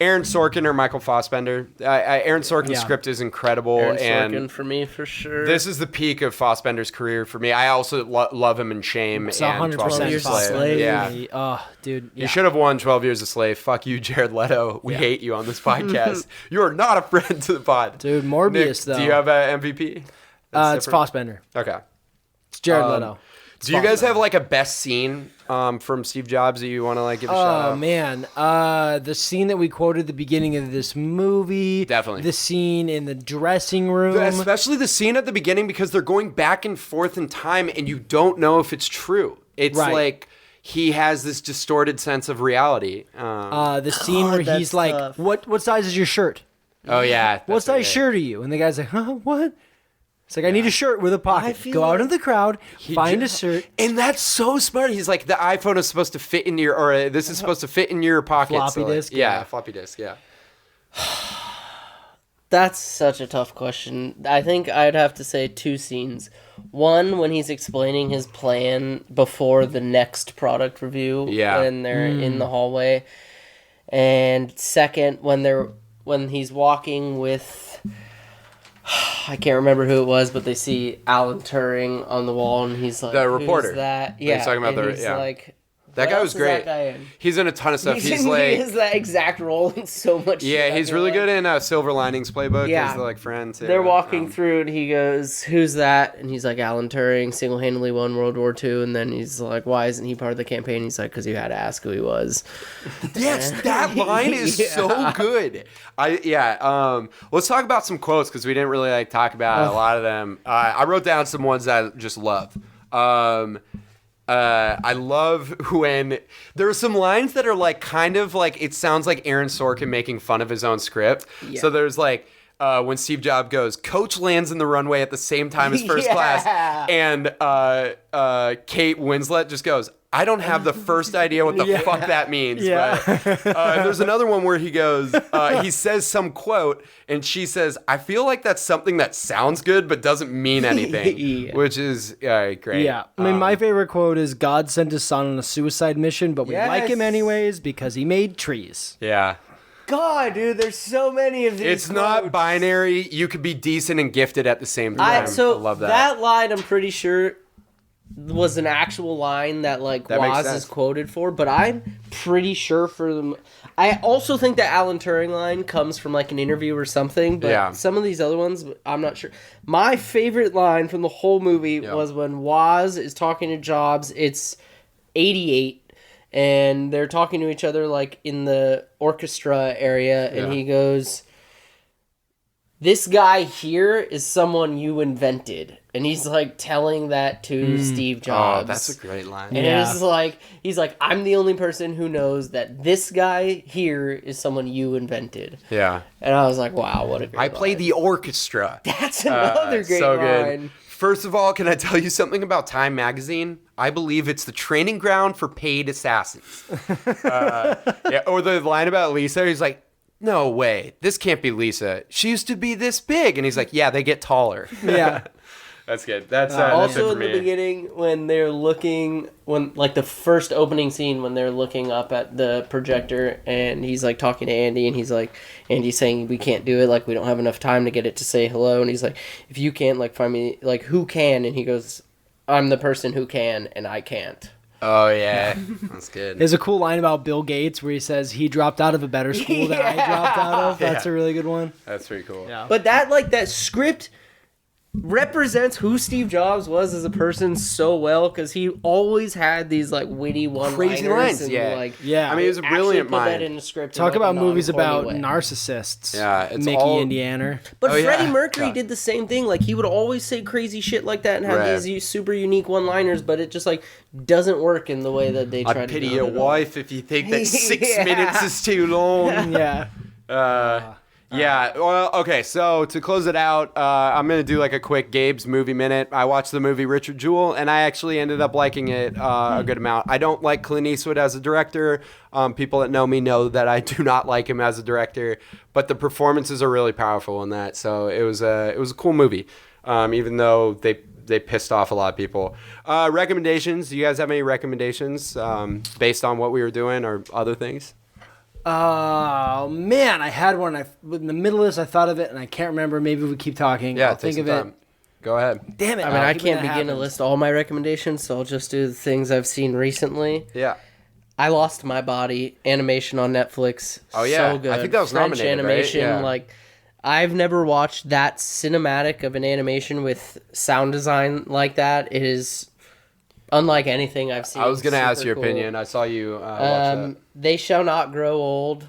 Aaron Sorkin or Michael Fassbender. Aaron Sorkin's Yeah. script is incredible, Aaron and Sorkin for me for sure. this is the peak of Fassbender's career for me. I also love him in Shame It's and 12 100% Years a Slave. Slave. Yeah. Oh, dude. You should have won 12 Years a Slave. Fuck you, Jared Leto. We hate you on this podcast. You are not a friend to the pod. Dude, Morbius, Nick, though. do you have an MVP? It's That's different? Fassbender. Okay. It's Jared Leto. Do you guys have like a best scene from Steve Jobs that you want to like give a shout Oh out? man, the scene that we quoted at the beginning of this movie. Definitely. The scene in the dressing room. Especially the scene at the beginning because they're going back and forth in time and you don't know if it's true. It's Right. like he has this distorted sense of reality. The scene where that's he's like, tough. "What size is your shirt? Oh yeah. What that's size right. shirt are you?" And the guy's like, "Huh? What?" It's like, "I need a shirt with a pocket. feel Go out like into the crowd, find a shirt." And that's so smart. He's like, the iPhone is supposed to fit in your, or this is supposed to fit in your pocket. Floppy so, like, disk, Yeah, yeah. floppy disk, yeah. That's such a tough question. I think I'd have to say two scenes. One, when he's explaining his plan before the next product review, Yeah. when they're in the hallway, and second, when he's walking with, I can't remember who it was, but they see Alan Turing on the wall, and he's like, The reporter. "Who's that?" He's Yeah, talking about and the- he's yeah. like, That "What guy else was is great. That guy in?" He's in a ton of stuff. He's he like, has that exact role in so much. yeah, shit, I he's feel really like. good in Silver Linings Playbook. Yeah. As the like friends. They're walking through, and he goes, "Who's that?" And he's like, "Alan Turing single-handedly won World War II." And then he's like, "Why isn't he part of the campaign?" He's like, "Because you had to ask who he was." Yes, that line is so good. Let's talk about some quotes because we didn't really like talk about a lot of them. I wrote down some ones that I just love. I love when there are some lines that are like kind of like it sounds like Aaron Sorkin making fun of his own script. Yeah. So there's like when Steve Jobs goes, Coach lands in the runway at the same time as first class, and Kate Winslet just goes, I don't have the first idea what the fuck that means. Yeah. But there's another one where he goes, he says some quote, and she says, I feel like that's something that sounds good but doesn't mean anything, Yeah. which is great. Yeah, I mean, my favorite quote is, "God sent his son on a suicide mission, but we like him Yes. anyways because he made trees." Yeah. God, dude, there's so many of these. It's not binary. You could be decent and gifted at the same time. I love that. That line, I'm pretty sure, was an actual line that like That makes Woz sense. is quoted for, but I'm pretty sure for them. I also think the Alan Turing line comes from like an interview or something, but Yeah. some of these other ones, I'm not sure. My favorite line from the whole movie was when Woz is talking to Jobs. It's 88. And they're talking to each other like in the orchestra area, and he goes, "This guy here is someone you invented," and he's like telling that to Steve Jobs. Oh, that's a great line. And it's like he's like, "I'm the only person who knows that this guy here is someone you invented." Yeah. And I was like, "Wow, what a great!" I play line. the orchestra. That's another great so line. good. First of all, can I tell you something about Time Magazine? I believe it's the training ground for paid assassins. Or the line about Lisa, he's like, no way, this can't be Lisa. She used to be this big. And he's like, yeah, they get taller. Yeah. That's good. That's Also it in for the me. beginning, when they're looking, like the first opening scene, when they're looking up at the projector, and he's like talking to Andy, and he's like, Andy's saying we can't do it, like we don't have enough time to get it to say hello, and he's like, if you can't, like find me, like who can? And he goes, I'm the person who can, and I can't. Oh yeah, that's good. There's a cool line about Bill Gates where he says he dropped out of a better school than I dropped out of. That's a really good one. That's pretty cool. Yeah. But that script represents who Steve Jobs was as a person so well, because he always had these like witty one-liners, Crazy lines, and, yeah. like, Yeah. I mean, it was a brilliant put that mind. in the script. Talk in, like, about a movies non-corny about way. narcissists. Yeah, it's Mickey, all- Indiana. But Oh, yeah. Freddie Mercury Yeah. did the same thing. Like, he would always say crazy shit like that and have Right. these super unique one-liners, but it just like doesn't work in the way that they try I to pity do your it. wife if you think that 6 Yeah. minutes is too long. Yeah. Yeah, well, okay, so to close it out, I'm going to do like a quick Gabe's movie minute. I watched the movie Richard Jewell, and I actually ended up liking it a good amount. I don't like Clint Eastwood as a director. People that know me know that I do not like him as a director, but the performances are really powerful in that, so it was a cool movie, even though they pissed off a lot of people. Recommendations, do you guys have any recommendations based on what we were doing or other things? Oh, man, I had one. In the middle of this, I thought of it, and I can't remember. Maybe we keep talking. Yeah, I'll think of time. it. Go ahead. Damn it. I mean, I hate when can't that begin to happens. list all my recommendations, so I'll just do the things I've seen recently. Yeah. I Lost My Body animation on Netflix. Oh, yeah. So good. I think that was French nominated, right? animation. Yeah. Like, I've never watched that cinematic of an animation with sound design like that. It is unlike anything I've seen. I was going to ask Super your cool. opinion. I saw you watch that. They Shall Not Grow Old.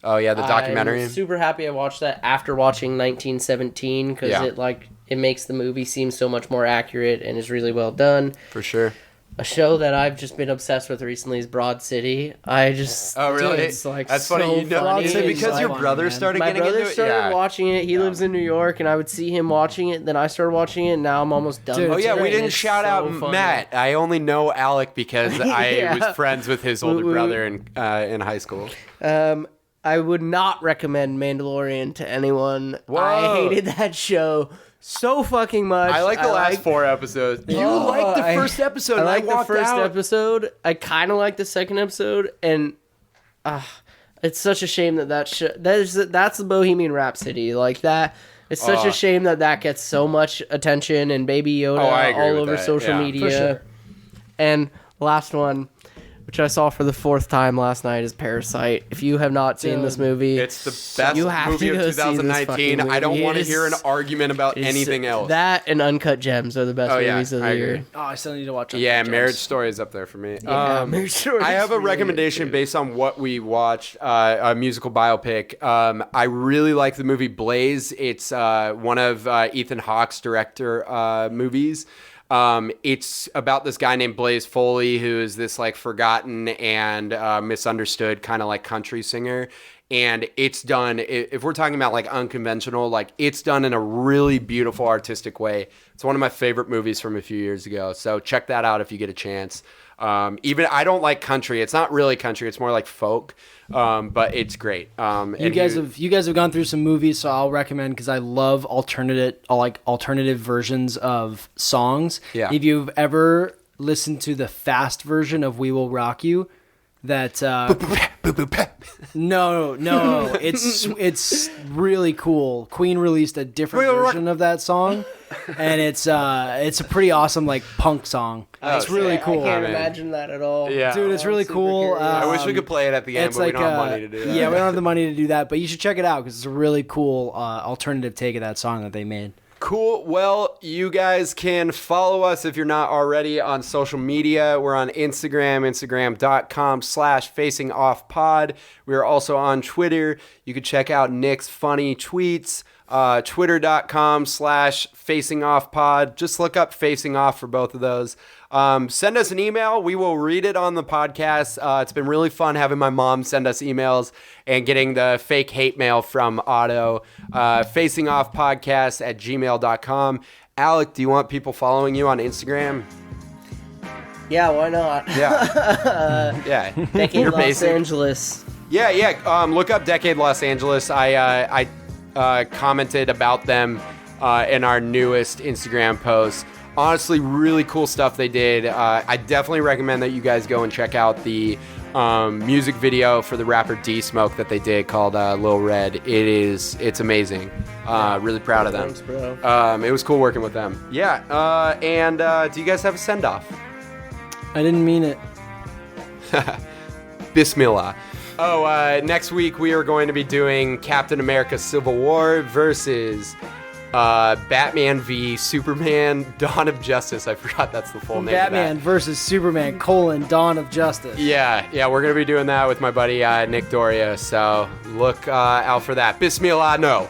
Oh, yeah, the documentary. I'm super happy I watched that after watching 1917, because Yeah. it makes the movie seem so much more accurate and is really well done. For sure. A show that I've just been obsessed with recently is Broad City. Oh, really? Dude, it's like That's so funny. You know, funny. is it because It's your so brother funny, man. started My getting brother into it? started Yeah. watching it. He lives in New York, and I would see him watching it. Then I started watching it, and now I'm almost done. Dude, with Oh, yeah, it, we and didn't it's shout so out funny. Matt. I only know Alec because I Yeah. was friends with his older Woot woot. brother in high school. I would not recommend Mandalorian to anyone. Whoa. I hated that show so fucking much. I like the last liked- 4 episodes. You Oh, liked the I- first episode, I and like the walked first out. episode. I kind of like the second episode, and it's such a shame that's the Bohemian Rhapsody. Like that, it's such a shame that gets so much attention and Baby Yoda I agree all with over that. social Yeah, for media. sure. And last one, which I saw for the 4th time last night, is Parasite. If you have not seen this movie, It's the best you have movie to of go see this 2019. fucking I don't movie. want to It hear an is- argument about anything else. That and Uncut Gems are the best Oh, yeah, movies of I the agree. year. Oh, I still need to watch it. Yeah, Marriage Story is up there for me. Yeah, Marriage Story I is have a really recommendation good, too. based on what we watched, a musical biopic. I really like the movie Blaze. It's one of Ethan Hawke's director movies. It's about this guy named Blaze Foley, who is this like forgotten and misunderstood kind of like country singer. And it's done, if we're talking about like unconventional, like it's done in a really beautiful artistic way. It's one of my favorite movies from a few years ago. So check that out if you get a chance. Even I don't like country. It's not really country. It's more like folk. But it's great. You guys have gone through some movies, so I'll recommend, because I love alternative versions of songs. Yeah. If you've ever listened to the fast version of "We Will Rock You," that no, it's really cool. Queen released a different We Will Rock- version of that song, and it's a pretty awesome like punk song. It's really cool. I can't man. imagine that at all. Yeah. Dude, it's really super cool. curious. I wish we could play it at the end, but we don't have money to do that. Yeah, we don't have the money to do that, but you should check it out because it's a really cool alternative take of that song that they made. Cool. Well, you guys can follow us if you're not already on social media. We're on Instagram, instagram.com/facingoffpod. We are also on Twitter. You can check out Nick's funny tweets. Twitter.com/facingoffpod. Just look up Facing Off for both of those. Send us an email. We will read it on the podcast. It's been really fun having my mom send us emails and getting the fake hate mail from Otto. facingoffpodcast@gmail.com. Alec, do you want people following you on Instagram? Yeah, why not? Yeah. Yeah. Decade You're Los basic. Angeles. Yeah. Look up Decade Los Angeles. I commented about them in our newest Instagram post. Honestly, really cool stuff they did. I definitely recommend that you guys go and check out the music video for the rapper D-Smoke that they did called Lil Red. It's amazing. Really proud of them. Thanks, bro. It was cool working with them. Yeah. And do you guys have a send-off? I didn't mean it. Bismillah. Next week we are going to be doing Captain America Civil War versus Batman v Superman Dawn of Justice. I forgot that's the full name Batman of that. versus Superman, Dawn of Justice. Yeah, we're going to be doing that with my buddy Nick Doria, so look out for that. Bismillah, no.